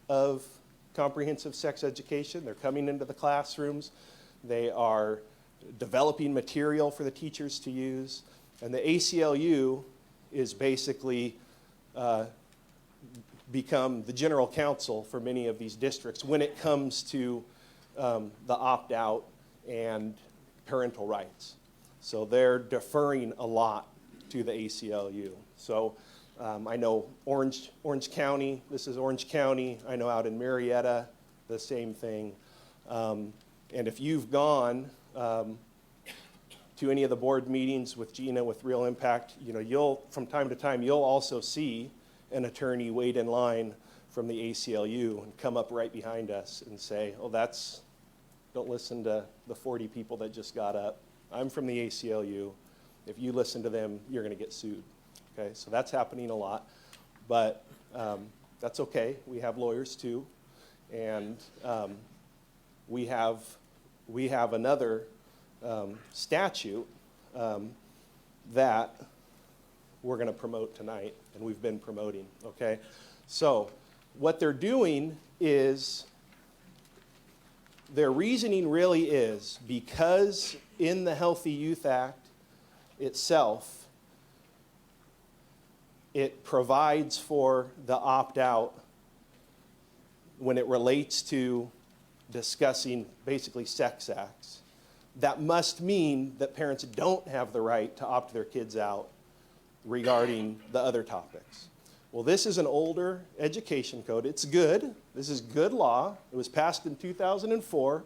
of comprehensive sex education. They're coming into the classrooms. They are developing material for the teachers to use. And the ACLU is basically become the general counsel for many of these districts when it comes to the opt-out and parental rights. So they're deferring a lot to the ACLU. So I know Orange County, this is Orange County. I know out in Marietta, the same thing. And if you've gone to any of the board meetings with Gina, with Real Impact, you know, you'll, from time to time, you'll also see an attorney wait in line from the ACLU and come up right behind us and say, oh, don't listen to the 40 people that just got up. I'm from the ACLU. If you listen to them, you're going to get sued. Okay, so that's happening a lot, but that's okay. We have lawyers too, and we have another statute that we're going to promote tonight, and we've been promoting. Okay, so what they're doing is their reasoning really is because in the Healthy Youth Act itself, it provides for the opt-out when it relates to discussing basically sex acts. That must mean that parents don't have the right to opt their kids out regarding the other topics. Well, this is an older education code. It's good. This is good law. It was passed in 2004.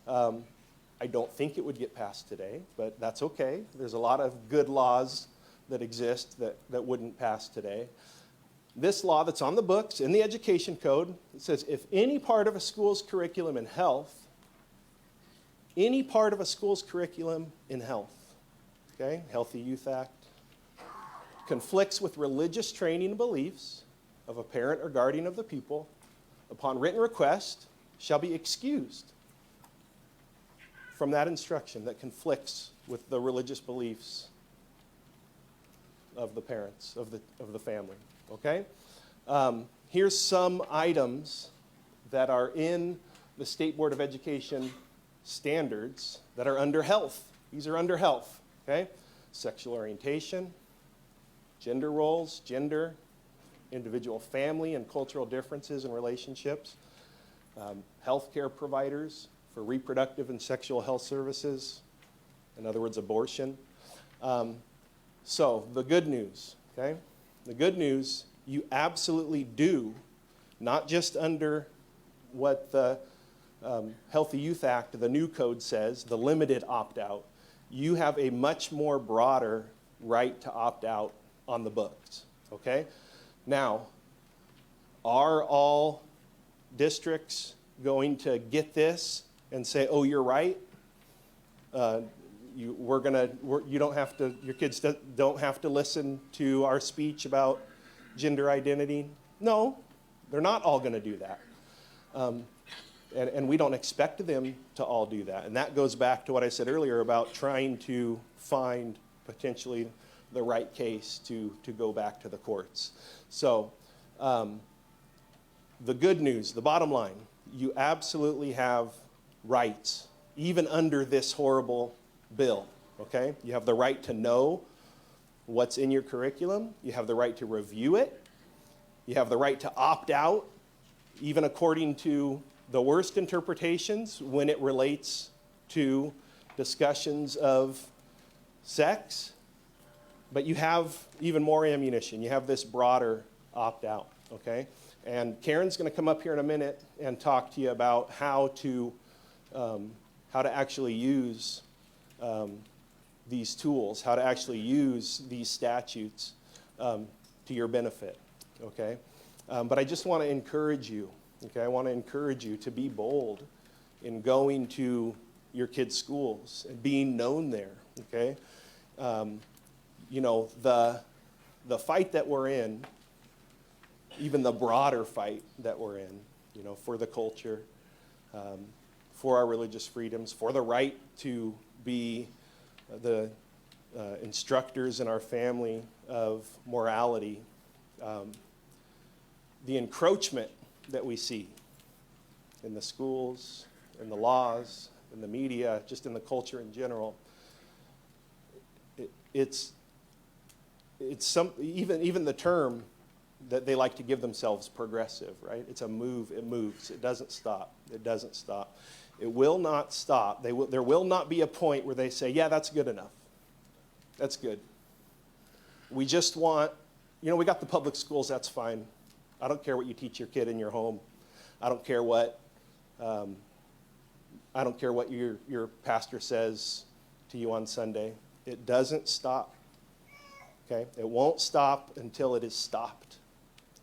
I don't think it would get passed today, but that's okay. There's a lot of good laws that exist that wouldn't pass today. This law that's on the books in the education code, it says if any part of a school's curriculum in health, any part of a school's curriculum in health, okay, Healthy Youth Act, conflicts with religious training and beliefs of a parent or guardian of the pupil, upon written request, shall be excused from that instruction that conflicts with the religious beliefs of the parents, of the family, okay? Here's some items that are in the State Board of Education standards that are under health. These are under health, okay? Sexual orientation, gender roles, gender, individual family and cultural differences and relationships, healthcare providers for reproductive and sexual health services, in other words, abortion. So the good news, okay? The good news, you absolutely do, not just under what the Healthy Youth Act, the new code says, the limited opt-out, you have a much more broader right to opt out on the books, okay? Now, are all districts going to get this and say, oh, you're right? Your kids don't have to listen to our speech about gender identity? No, they're not all going to do that. And we don't expect them to all do that. And that goes back to what I said earlier about trying to find potentially the right case to go back to the courts. So the good news, the bottom line, you absolutely have rights, even under this horrible bill, okay? You have the right to know what's in your curriculum. You have the right to review it. You have the right to opt out, even according to the worst interpretations when it relates to discussions of sex. But you have even more ammunition. You have this broader opt-out, okay? And Karen's going to come up here in a minute and talk to you about how to actually use these tools, how to actually use these statutes to your benefit, okay? But I just want to encourage you, okay? I want to encourage you to be bold in going to your kids' schools and being known there, okay? You know, the fight that we're in, even the broader fight that we're in, for the culture, for our religious freedoms, for the right to be the instructors in our family of morality, the encroachment that we see in the schools, in the laws, in the media, just in the culture in general. It's even the term that they like to give themselves, progressive, right? It's a move, it moves, it doesn't stop, it doesn't stop. It will not stop. There will not be a point where they say, yeah, that's good enough. That's good. We just want, we got the public schools, that's fine. I don't care what you teach your kid in your home. I don't care what your pastor says to you on Sunday. It doesn't stop. Okay? It won't stop until it is stopped.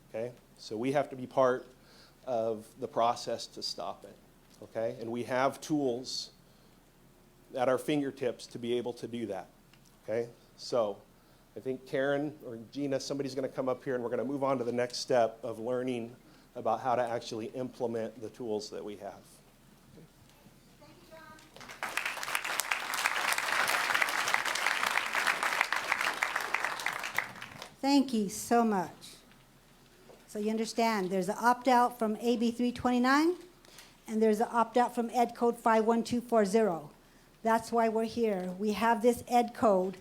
Okay? So we have to be part of the process to stop it. Okay? And we have tools at our fingertips to be able to do that. Okay? So I think Karen or Gina, somebody's going to come up here and we're going to move on to the next step of learning about how to actually implement the tools that we have. Thank you so much. So you understand, there's an opt-out from AB 329, and there's an opt-out from Ed Code 51240. That's why we're here. We have this Ed Code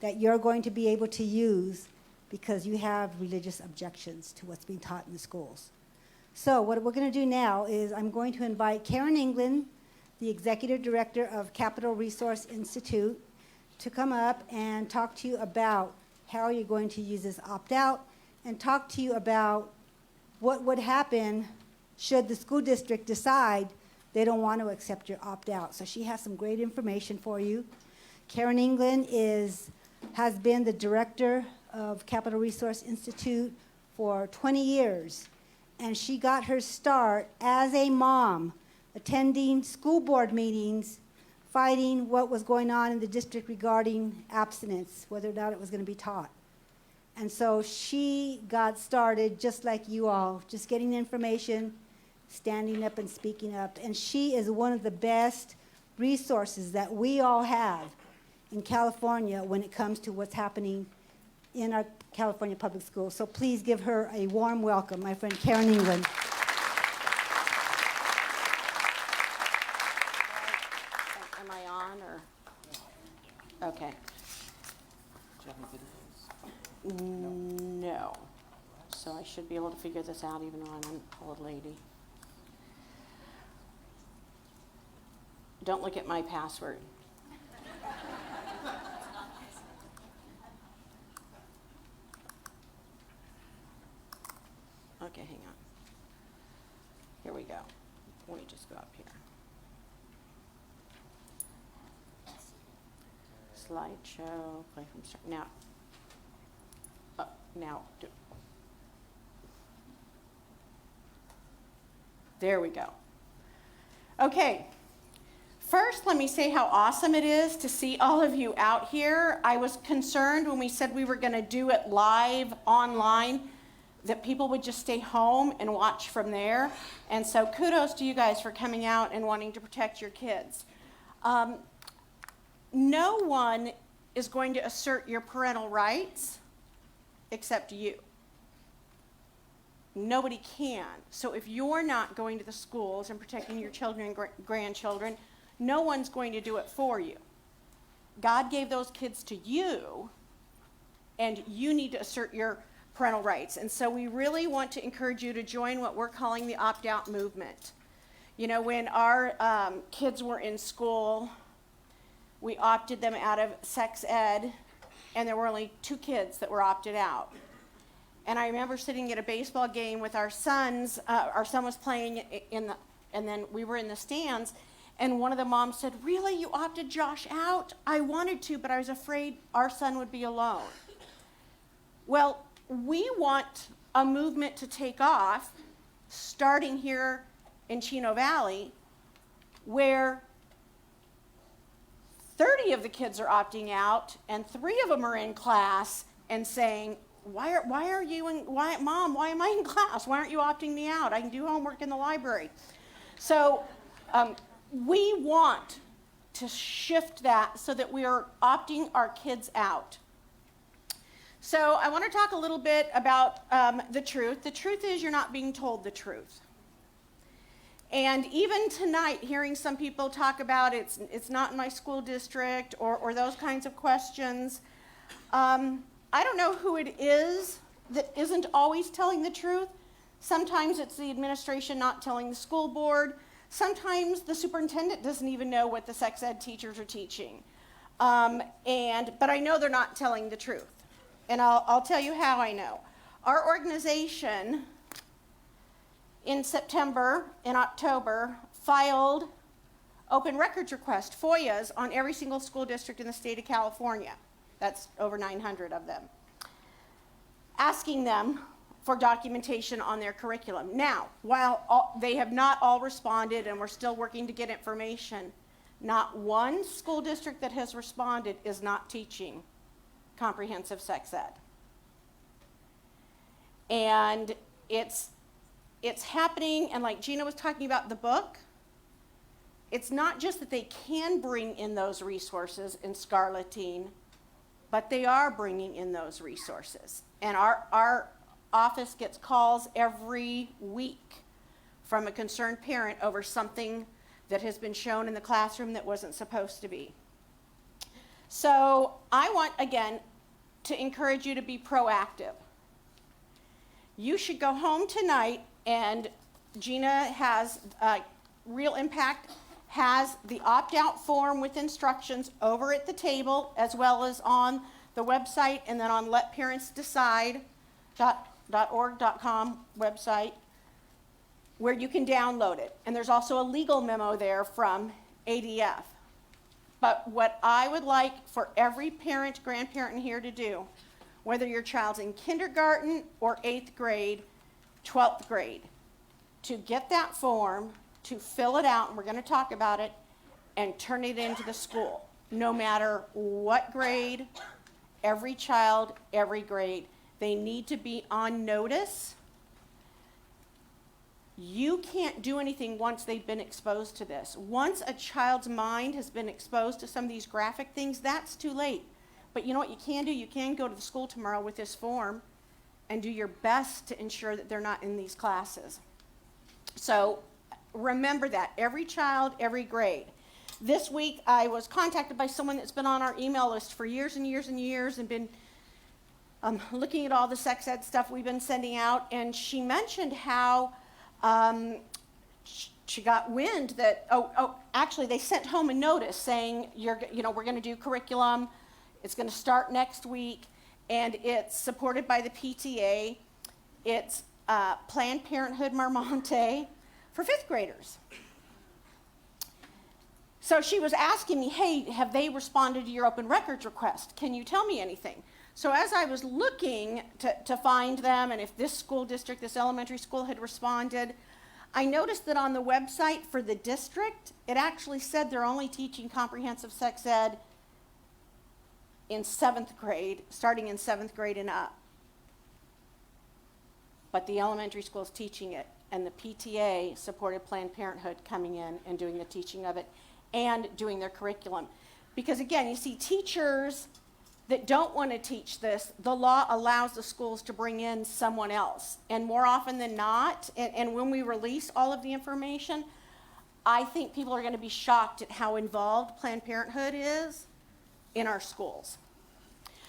that you're going to be able to use because you have religious objections to what's being taught in the schools. So what we're going to do now is I'm going to invite Karen England, the Executive Director of Capital Resource Institute, to come up and talk to you about how you're going to use this opt-out and talk to you about what would happen should the school district decide they don't want to accept your opt-out. So she has some great information for you. Karen England has been the director of Capital Resource Institute for 20 years, and she got her start as a mom, attending school board meetings, fighting what was going on in the district regarding abstinence, whether or not it was going to be taught. And so she got started just like you all, just getting information, standing up and speaking up. And she is one of the best resources that we all have in California when it comes to what's happening in our California public schools. So please give her a warm welcome, my friend Karen England. Am I on or? Okay. No. So I should be able to figure this out even though I'm an old lady. Don't look at my password. Okay, hang on. Here we go. Let me just go up here. Slideshow, play from start. Now, there we go. Okay. First, let me say how awesome it is to see all of you out here. I was concerned when we said we were going to do it live online that people would just stay home and watch from there. And so kudos to you guys for coming out and wanting to protect your kids. No one is going to assert your parental rights except you. Nobody can. So if you're not going to the schools and protecting your children and grandchildren, no one's going to do it for you. God gave those kids to you, and you need to assert your parental rights. And so we really want to encourage you to join what we're calling the opt-out movement. You know, when our kids were in school, we opted them out of sex ed, and there were only 2 kids that were opted out. And I remember sitting at a baseball game with our sons. Our son was playing and then we were in the stands, and one of the moms said, "Really, you opted Josh out?" I wanted to, but I was afraid our son would be alone. Well, we want a movement to take off, starting here in Chino Valley, where 30 of the kids are opting out, and 3 of them are in class and saying, Mom, why am I in class? Why aren't you opting me out? I can do homework in the library. So we want to shift that so that we are opting our kids out. So I want to talk a little bit about the truth. The truth is you're not being told the truth. And even tonight, hearing some people talk about it's not in my school district or those kinds of questions, I don't know who it is that isn't always telling the truth. Sometimes it's the administration not telling the school board. Sometimes the superintendent doesn't even know what the sex ed teachers are teaching. But I know they're not telling the truth. And I'll tell you how I know. Our organization in September and October filed open records requests, FOIAs, on every single school district in the state of California. That's over 900 of them. Asking them for documentation on their curriculum. Now, while they have not all responded and we're still working to get information, not one school district that has responded is not teaching comprehensive sex ed. And it's happening, and like Gina was talking about the book, it's not just that they can bring in those resources in Scarlettine, but they are bringing in those resources. And our office gets calls every week from a concerned parent over something that has been shown in the classroom that wasn't supposed to be. So I want, again, to encourage you to be proactive. You should go home tonight, and Gina has Real Impact has the opt-out form with instructions over at the table, as well as on the website, and then on letparentsdecide.org.com website, where you can download it. And there's also a legal memo there from ADF. But what I would like for every parent, grandparent in here to do, whether your child's in kindergarten or 8th grade, 12th grade, to get that form, to fill it out, and we're going to talk about it, and turn it into the school. No matter what grade, every child, every grade, they need to be on notice. You can't do anything once they've been exposed to this. Once a child's mind has been exposed to some of these graphic things, that's too late. But you know what you can do? You can go to the school tomorrow with this form and do your best to ensure that they're not in these classes. So remember that, every child, every grade. This week I was contacted by someone that's been on our email list for years and years and years and been looking at all the sex ed stuff we've been sending out, and she mentioned how she got wind that, actually they sent home a notice saying, we're going to do curriculum. It's going to start next week, and it's supported by the PTA. It's Planned Parenthood Marmonte for 5th graders. So she was asking me, hey, have they responded to your open records request? Can you tell me anything? So as I was looking to find them, and if this school district, this elementary school had responded, I noticed that on the website for the district, it actually said they're only teaching comprehensive sex ed in 7th grade, starting in 7th grade and up. But the elementary school is teaching it, and the PTA supported Planned Parenthood coming in and doing the teaching of it and doing their curriculum. Because again, you see teachers that don't want to teach this, the law allows the schools to bring in someone else. And more often than not, and when we release all of the information, I think people are going to be shocked at how involved Planned Parenthood is in our schools.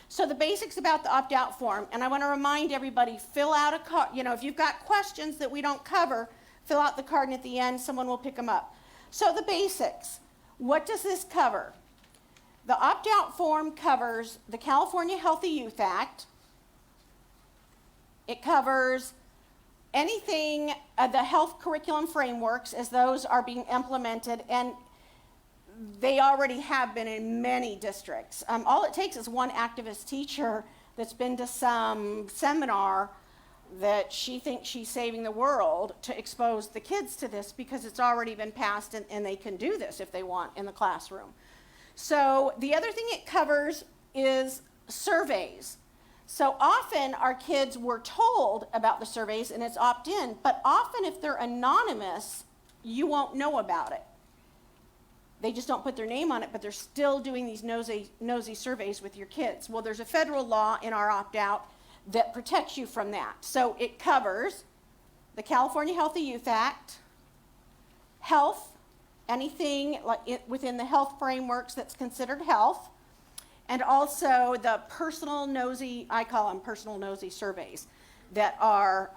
So the basics about the opt-out form, and I want to remind everybody, fill out a card. If you've got questions that we don't cover, fill out the card, and at the end, someone will pick them up. So the basics. What does this cover? The opt-out form covers the California Healthy Youth Act. It covers anything, the health curriculum frameworks as those are being implemented, and they already have been in many districts. All it takes is one activist teacher that's been to some seminar that she thinks she's saving the world to expose the kids to this, because it's already been passed and they can do this if they want in the classroom. So the other thing it covers is surveys. So often our kids were told about the surveys and it's opt-in, but often if they're anonymous, you won't know about it. They just don't put their name on it, but they're still doing these nosy surveys with your kids. Well, there's a federal law in our opt-out that protects you from that. So it covers the California Healthy Youth Act, health, anything within the health frameworks that's considered health, and also the personal nosy, I call them personal nosy surveys that are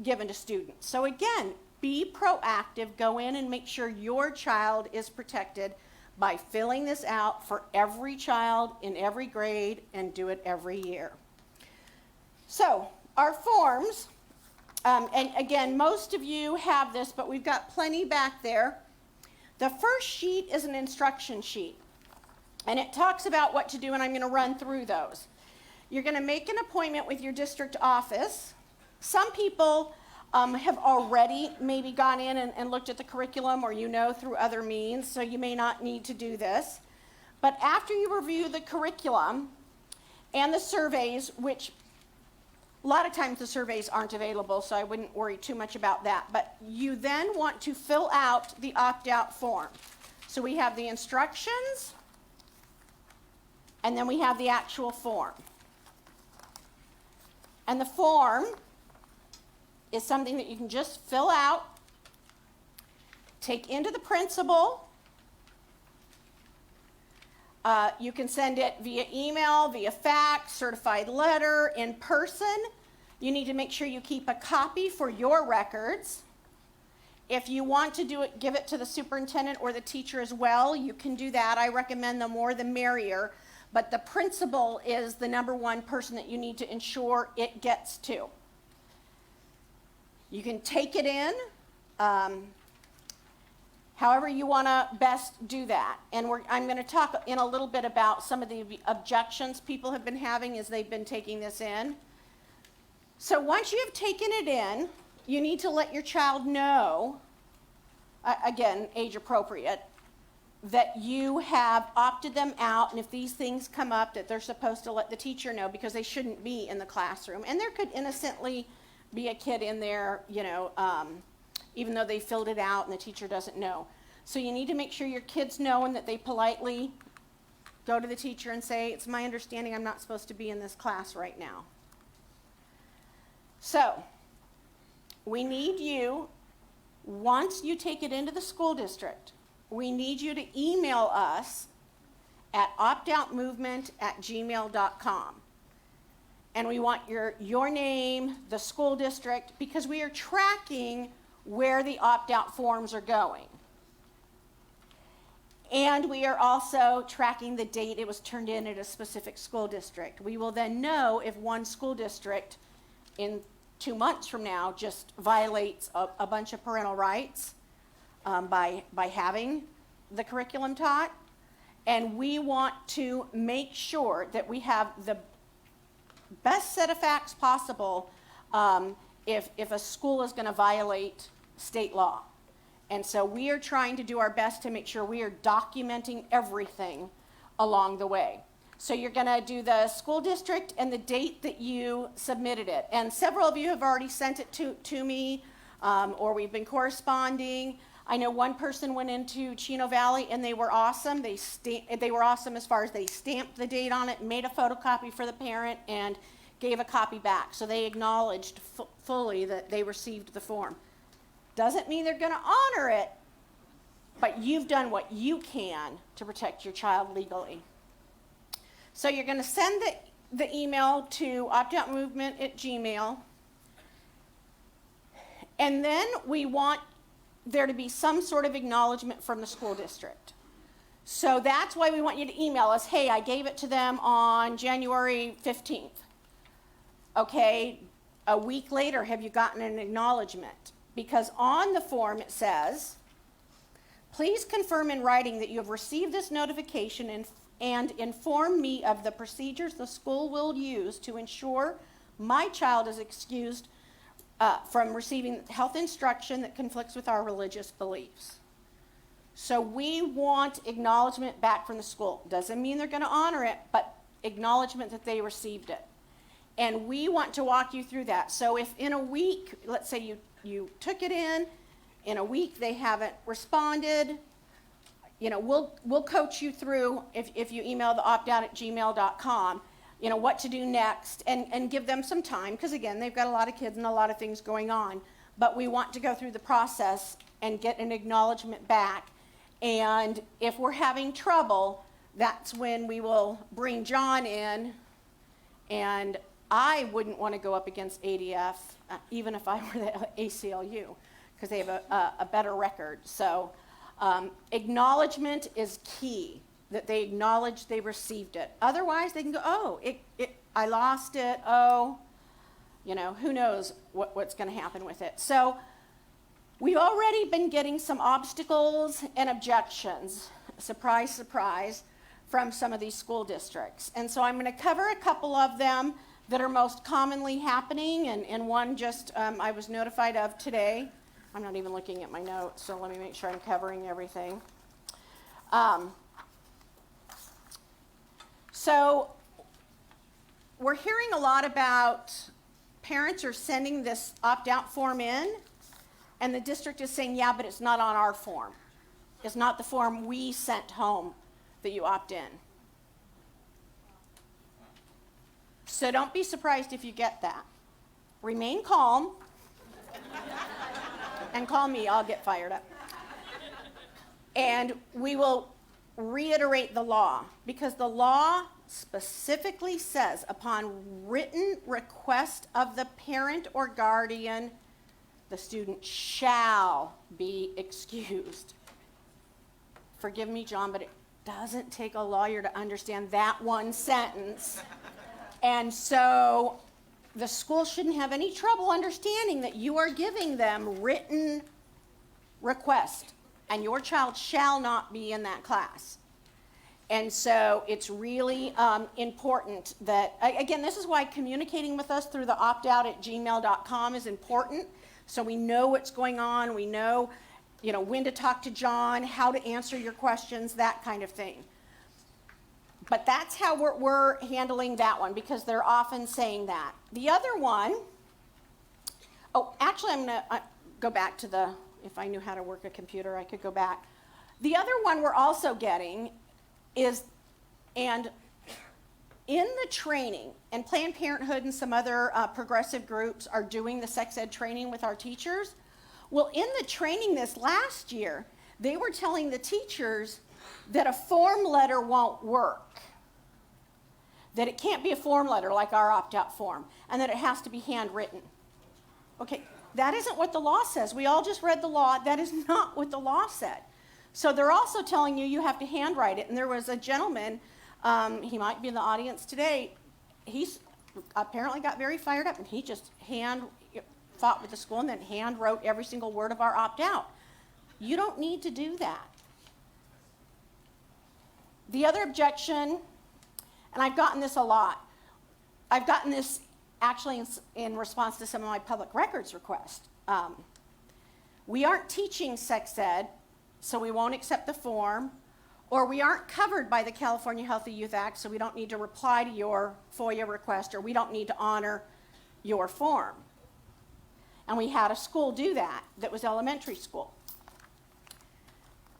given to students. So again, be proactive, go in and make sure your child is protected by filling this out for every child in every grade and do it every year. So our forms, and again, most of you have this, but we've got plenty back there. The first sheet is an instruction sheet, and it talks about what to do, and I'm going to run through those. You're going to make an appointment with your district office. Some people have already maybe gone in and looked at the curriculum, or through other means, so you may not need to do this. But after you review the curriculum and the surveys, which a lot of times the surveys aren't available, so I wouldn't worry too much about that. But you then want to fill out the opt-out form. So we have the instructions, and then we have the actual form. And the form is something that you can just fill out, take into the principal. You can send it via email, via fax, certified letter, in person. You need to make sure you keep a copy for your records. If you want to do it, give it to the superintendent or the teacher as well, you can do that. I recommend the more the merrier, but the principal is the number one person that you need to ensure it gets to. You can take it in, however you want to best do that. And I'm going to talk in a little bit about some of the objections people have been having as they've been taking this in. So once you have taken it in, you need to let your child know, again, age appropriate, that you have opted them out, and if these things come up, that they're supposed to let the teacher know, because they shouldn't be in the classroom. And there could innocently be a kid in there, even though they filled it out and the teacher doesn't know. So you need to make sure your kids know and that they politely go to the teacher and say, it's my understanding I'm not supposed to be in this class right now. So we need you, once you take it into the school district, we need you to email us at optoutmovement@gmail.com. And we want your name, the school district, because we are tracking where the opt-out forms are going. And we are also tracking the date it was turned in at a specific school district. We will then know if one school district in 2 months from now just violates a bunch of parental rights by having the curriculum taught. And we want to make sure that we have the best set of facts possible if a school is going to violate state law. And so we are trying to do our best to make sure we are documenting everything along the way. So you're going to do the school district and the date that you submitted it. And several of you have already sent it to me, or we've been corresponding. I know one person went into Chino Valley and they were awesome. They were awesome as far as they stamped the date on it, made a photocopy for the parent, and gave a copy back. So they acknowledged fully that they received the form. Doesn't mean they're going to honor it, but you've done what you can to protect your child legally. So you're going to send the email to optoutmovement@gmail. And then we want there to be some sort of acknowledgement from the school district. So that's why we want you to email us, hey, I gave it to them on January 15th. Okay, a week later, have you gotten an acknowledgement? Because on the form it says, please confirm in writing that you have received this notification and inform me of the procedures the school will use to ensure my child is excused from receiving health instruction that conflicts with our religious beliefs. So we want acknowledgement back from the school. Doesn't mean they're going to honor it, but acknowledgement that they received it. And we want to walk you through that. So if in a week, let's say you took it in a week they haven't responded, we'll coach you through, if you email the optout@gmail.com, what to do next, and give them some time, because again, they've got a lot of kids and a lot of things going on. But we want to go through the process and get an acknowledgement back. And if we're having trouble, that's when we will bring John in. And I wouldn't want to go up against ADF, even if I were the ACLU, because they have a better record. So acknowledgement is key, that they acknowledge they received it. Otherwise, they can go, oh, I lost it. Oh, who knows what's going to happen with it. So we've already been getting some obstacles and objections, surprise, surprise, from some of these school districts. And so I'm going to cover a couple of them that are most commonly happening, and one just I was notified of today. I'm not even looking at my notes, so let me make sure I'm covering everything. So we're hearing a lot about parents are sending this opt-out form in, and the district is saying, yeah, but it's not on our form. It's not the form we sent home that you opt in. So don't be surprised if you get that. Remain calm and call me, I'll get fired up. And we will reiterate the law, because the law specifically says upon written request of the parent or guardian, the student shall be excused. Forgive me, John, but it doesn't take a lawyer to understand that one sentence. And so the school shouldn't have any trouble understanding that you are giving them written request, and your child shall not be in that class. And so it's really important that, again, this is why communicating with us through the optout@gmail.com is important, so we know what's going on, we know, when to talk to John, how to answer your questions, that kind of thing. But that's how we're handling that one, because they're often saying that. The other one, actually I'm going to go back to if I knew how to work a computer, I could go back. The other one we're also getting is, and in the training, and Planned Parenthood and some other progressive groups are doing the sex ed training with our teachers. Well, in the training this last year, they were telling the teachers that a form letter won't work, that it can't be a form letter like our opt-out form, and that it has to be handwritten. Okay, that isn't what the law says. We all just read the law. That is not what the law said. So they're also telling you have to handwrite it. And there was a gentleman, he might be in the audience today, he's apparently got very fired up, and he just fought with the school and then hand wrote every single word of our opt-out. You don't need to do that. The other objection, and I've gotten this a lot, I've gotten this actually in response to some of my public records requests. We aren't teaching sex ed, so we won't accept the form, or we aren't covered by the California Healthy Youth Act, so we don't need to reply to your FOIA request, or we don't need to honor your form. And we had a school do that was elementary school.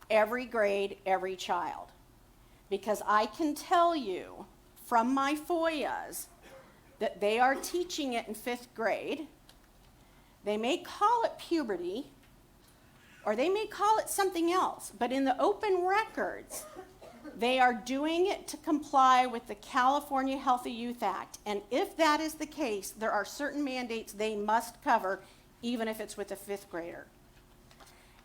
Every grade, every child. Because I can tell you from my FOIAs that they are teaching it in 5th grade. They may call it puberty, or they may call it something else, but in the open records, they are doing it to comply with the California Healthy Youth Act. And if that is the case, there are certain mandates they must cover, even if it's with a 5th grader.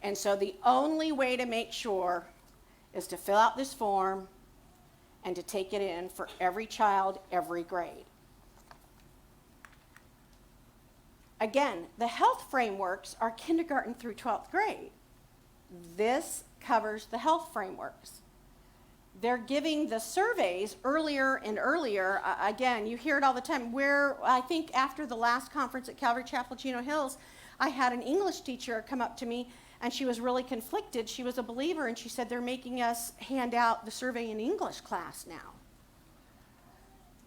And so the only way to make sure is to fill out this form and to take it in for every child, every grade. Again, the health frameworks are kindergarten through 12th grade. This covers the health frameworks. They're giving the surveys earlier and earlier. Again, you hear it all the time. I think after the last conference at Calvary Chapel, Chino Hills, I had an English teacher come up to me, and she was really conflicted. She was a believer, and she said, they're making us hand out the survey in English class now.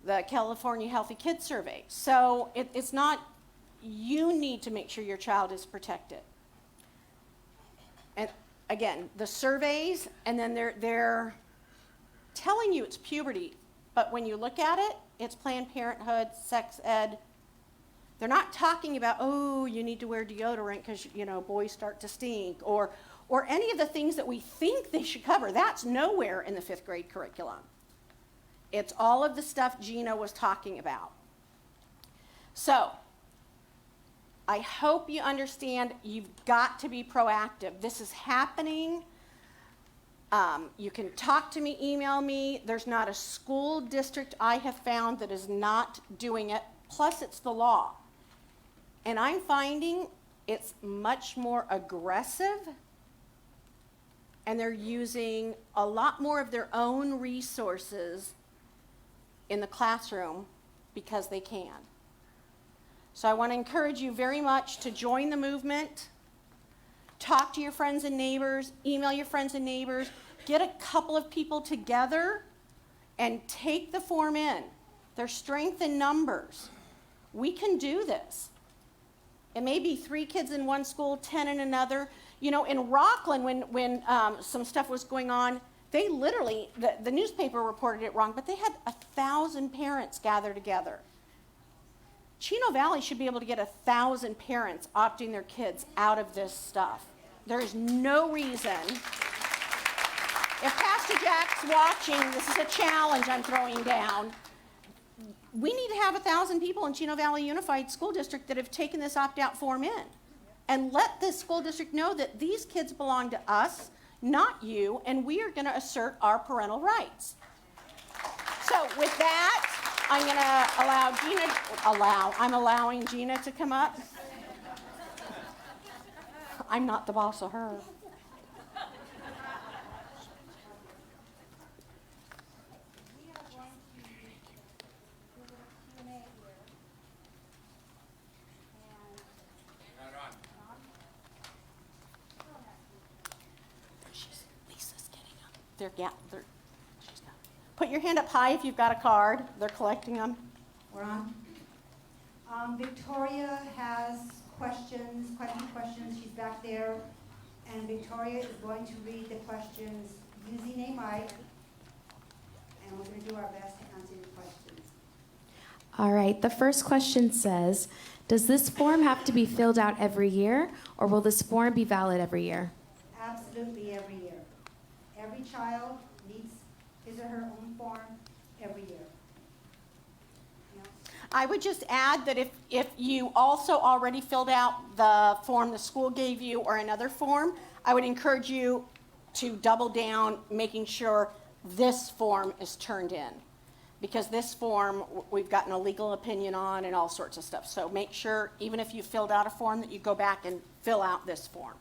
the California Healthy Kids Survey. So it's not, you need to make sure your child is protected. And again, the surveys, and then they're telling you it's puberty, but when you look at it, it's Planned Parenthood, sex ed. They're not talking about, oh, you need to wear deodorant because, you know, boys start to stink, or any of the things that we think they should cover. That's nowhere in the 5th grade curriculum. It's all of the stuff Gina was talking about. So, I hope you understand you've got to be proactive. This is happening. You can talk to me, email me. There's not a school district I have found that is not doing it. Plus, it's the law. And I'm finding it's much more aggressive, and they're using a lot more of their own resources in the classroom because they can. So I want to encourage you very much to join the movement. Talk to your friends and neighbors, email your friends and neighbors, get a couple of people together and take the form in. There's strength in numbers. We can do this. It may be 3 kids in one school, 10 in another. You know, in Rockland, when some stuff was going on, they literally, the newspaper reported it wrong, but they had 1,000 parents gather together. Chino Valley should be able to get 1,000 parents opting their kids out of this stuff. There is no reason. If Pastor Jack's watching, this is a challenge I'm throwing down. We need to have 1,000 people in Chino Valley Unified School District that have taken this opt-out form in. And let this school district know that these kids belong to us, not you, and we are going to assert our parental rights. So with that, I'm going to I'm allowing Gina to come up. I'm not the boss of her. Lisa's getting up. She's got. Put your hand up high if you've got a card. They're collecting them. We're on. Victoria has questions, quite a few questions. She's back there. And Victoria is going to read the questions using a mic. And we're going to do our best to answer your questions. All right, the first question says, does this form have to be filled out every year, or will this form be valid every year? Absolutely every year. Every child needs his or her own form every year. I would just add that if you also already filled out the form the school gave you or another form, I would encourage you to double down making sure this form is turned in. Because this form, we've gotten a legal opinion on and all sorts of stuff. So make sure, even if you filled out a form, that you go back and fill out this form.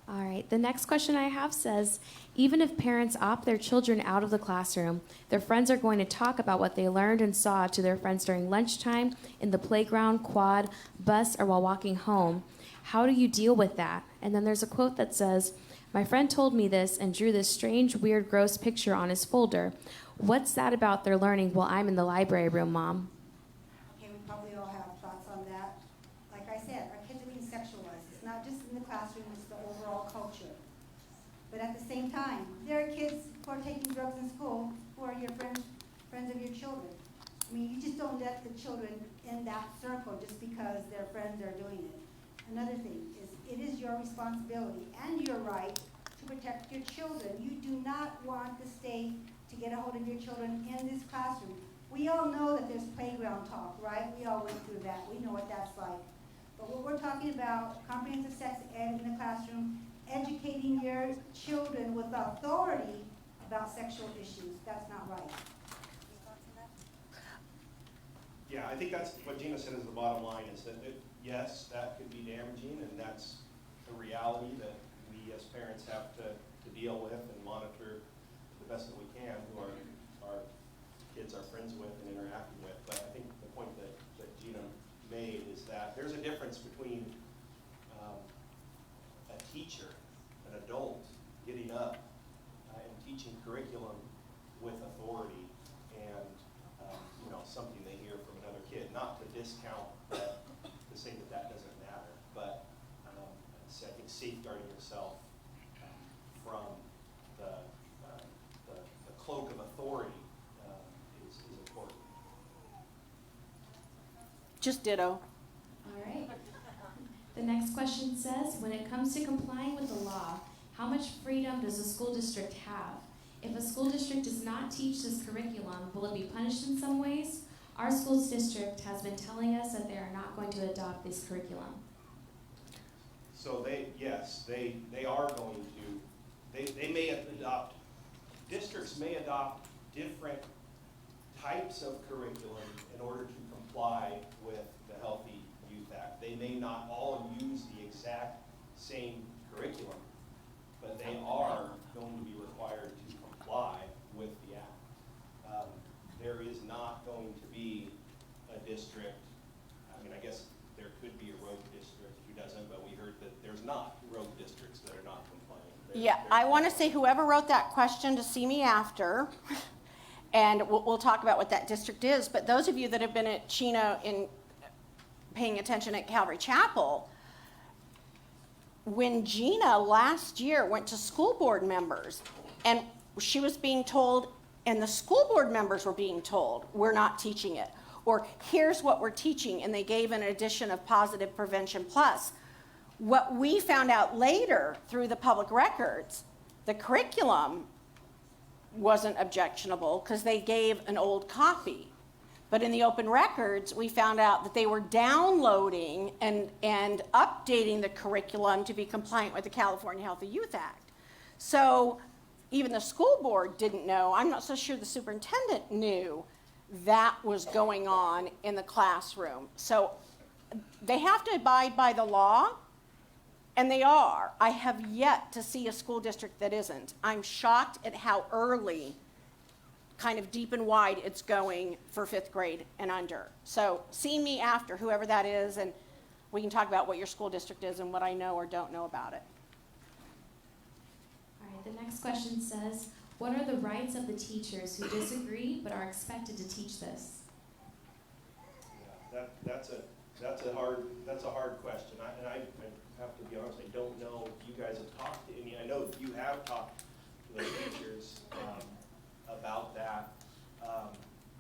All right, the next question I have says, even if parents opt their children out of the classroom, their friends are going to talk about what they learned and saw to their friends during lunchtime, in the playground, quad, bus, or while walking home. How do you deal with that? And then there's a quote that says, my friend told me this and drew this strange, weird, gross picture on his folder. What's that about their learning while I'm in the library room, Mom? Okay, we probably all have thoughts on that. Like I said, our kids are being sexualized. It's not just in the classroom, it's the overall culture. But at the same time, there are kids who are taking drugs in school who are your friends of your children. I mean, you just don't let the children in that circle just because their friends are doing it. Another thing is, it is your responsibility and your right to protect your children. You do not want the state to get a hold of your children in this classroom. We all know that there's playground talk, right? We all went through that. We know what that's like. But what we're talking about, comprehensive sex ed in the classroom, educating your children with authority about sexual issues, that's not right. Yeah, I think that's what Gina said is the bottom line, is that yes, that could be damaging, and that's a reality that we as parents have to deal with and monitor the best that we can, who our kids are friends with and interacting with. But I think the point that Gina made is that there's a difference between a teacher, an adult, getting up and teaching curriculum with authority and not to discount to say that that doesn't matter, but I think safeguarding yourself from the cloak of authority is important. Just ditto. All right. The next question says, when it comes to complying with the law, how much freedom does a school district have? If a school district does not teach this curriculum, will it be punished in some ways? Our school district has been telling us that they are not going to adopt this curriculum. So they are going to, they may adopt, districts may adopt different types of curriculum in order to comply with the Healthy Youth Act. They may not all use the exact same curriculum, but they are going to be required to comply with the act. There is not going to be a district, I mean, I guess there could be a rogue district who doesn't, but we heard that there's not rogue districts that are not complying. Yeah, I want to say whoever wrote that question to see me after, and we'll talk about what that district is, but those of you that have been at Chino in paying attention at Calvary Chapel, when Gina last year went to school board members, and she was being told, and the school board members were being told, we're not teaching it, or here's what we're teaching, and they gave an addition of Positive Prevention Plus. What we found out later through the public records, the curriculum wasn't objectionable because they gave an old copy. But in the open records, we found out that they were downloading and updating the curriculum to be compliant with the California Healthy Youth Act. So even the school board didn't know. I'm not so sure the superintendent knew that was going on in the classroom. So they have to abide by the law, and they are. I have yet to see a school district that isn't. I'm shocked at how early, kind of deep and wide, it's going for 5th grade and under. So see me after, whoever that is, and we can talk about what your school district is and what I know or don't know about it. All right, the next question says, what are the rights of the teachers who disagree but are expected to teach this? Yeah, that's a hard question. I have to be honest, I don't know if you guys have talked to any. I know you have talked to the teachers about that.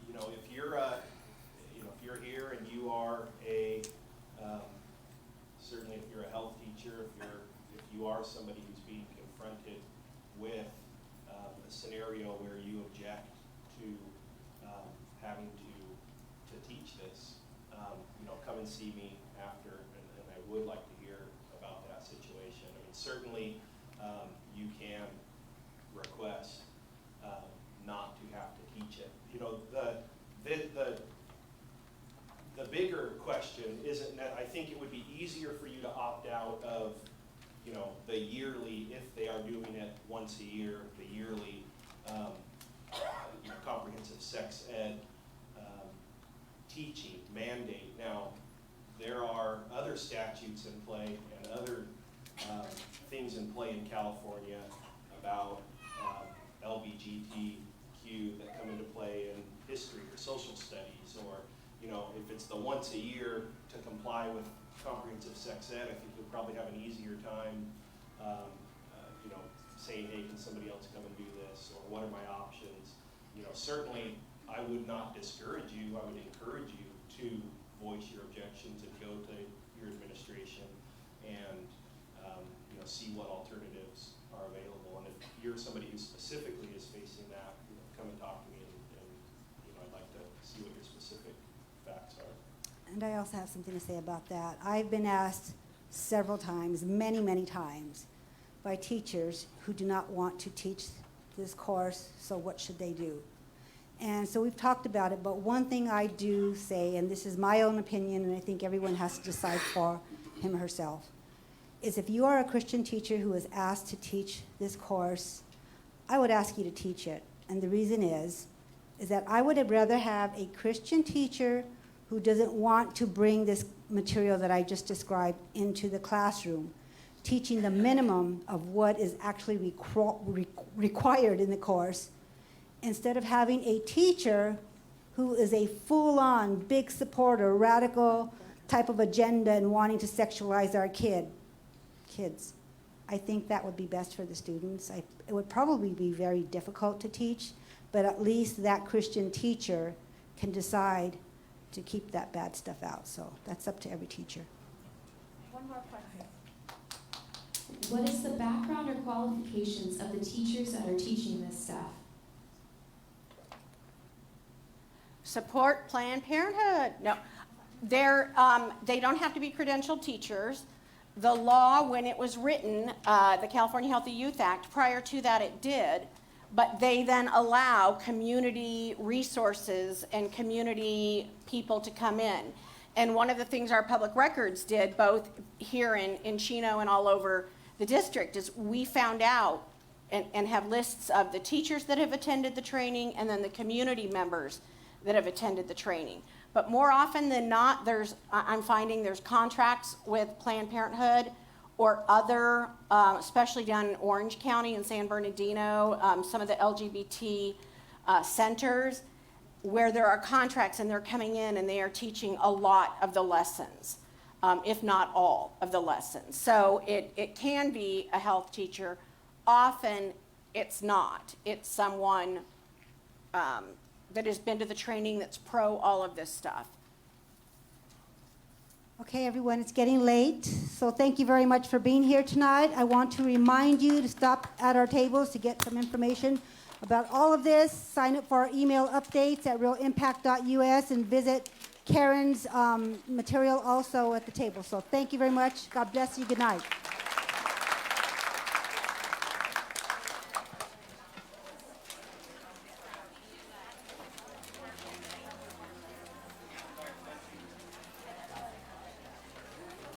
You know, if you're if you're here and you are certainly if you're a health teacher, if you are somebody who's being confronted with a scenario where you object to having to teach this, you know, come and see me after, and I would like to hear about that situation. I mean, certainly you can request not to have to teach it. You know, the bigger question isn't that I think it would be easier for you to opt out of, you know, the yearly, if they are doing it once a year, the yearly you know, comprehensive sex ed teaching mandate. Now, there are other statutes in play and other things in play in California about LGBTQ that come into play in history or social studies, or, you know, if it's the once a year to comply with comprehensive sex ed, I think you'll probably have an easier time, you know, saying, hey, can somebody else come and do this, or what are my options? You know, certainly I would not discourage you, I would encourage you to voice your objections and go to your administration and, you know, see what alternatives are available. And if you're somebody who specifically is facing that, you know, come and talk to me, and you know, I'd like to see what your specific facts are. And I also have something to say about that. I've been asked several times, many, many times, by teachers who do not want to teach this course, so what should they do? And so we've talked about it, but one thing I do say, and this is my own opinion, and I think everyone has to decide for him or herself, is if you are a Christian teacher who is asked to teach this course, I would ask you to teach it. And the reason is that I would rather have a Christian teacher who doesn't want to bring this material that I just described into the classroom, teaching the minimum of what is actually required in the course, instead of having a teacher who is a full-on big supporter, radical type of agenda and wanting to sexualize our kids. I think that would be best for the students. It would probably be very difficult to teach, but at least that Christian teacher can decide to keep that bad stuff out. So that's up to every teacher. One more question. What is the background or qualifications of the teachers that are teaching this stuff? Support Planned Parenthood. No, they don't have to be credentialed teachers. The law, when it was written, the California Healthy Youth Act, prior to that it did, but they then allow community resources and community people to come in. And one of the things our public records did, both here in Chino and all over the district, is we found out and have lists of the teachers that have attended the training and then the community members that have attended the training. But more often than not, I'm finding there's contracts with Planned Parenthood or other, especially down in Orange County and San Bernardino, some of the LGBT centers, where there are contracts and they're coming in and they are teaching a lot of the lessons, if not all of the lessons. So it can be a health teacher. Often it's not. It's someone that has been to the training that's pro all of this stuff. Okay, everyone, it's getting late, so thank you very much for being here tonight. I want to remind you to stop at our tables to get some information about all of this. Sign up for our email updates at realimpact.us and visit Karen's material also at the table. So thank you very much. God bless you. Good night.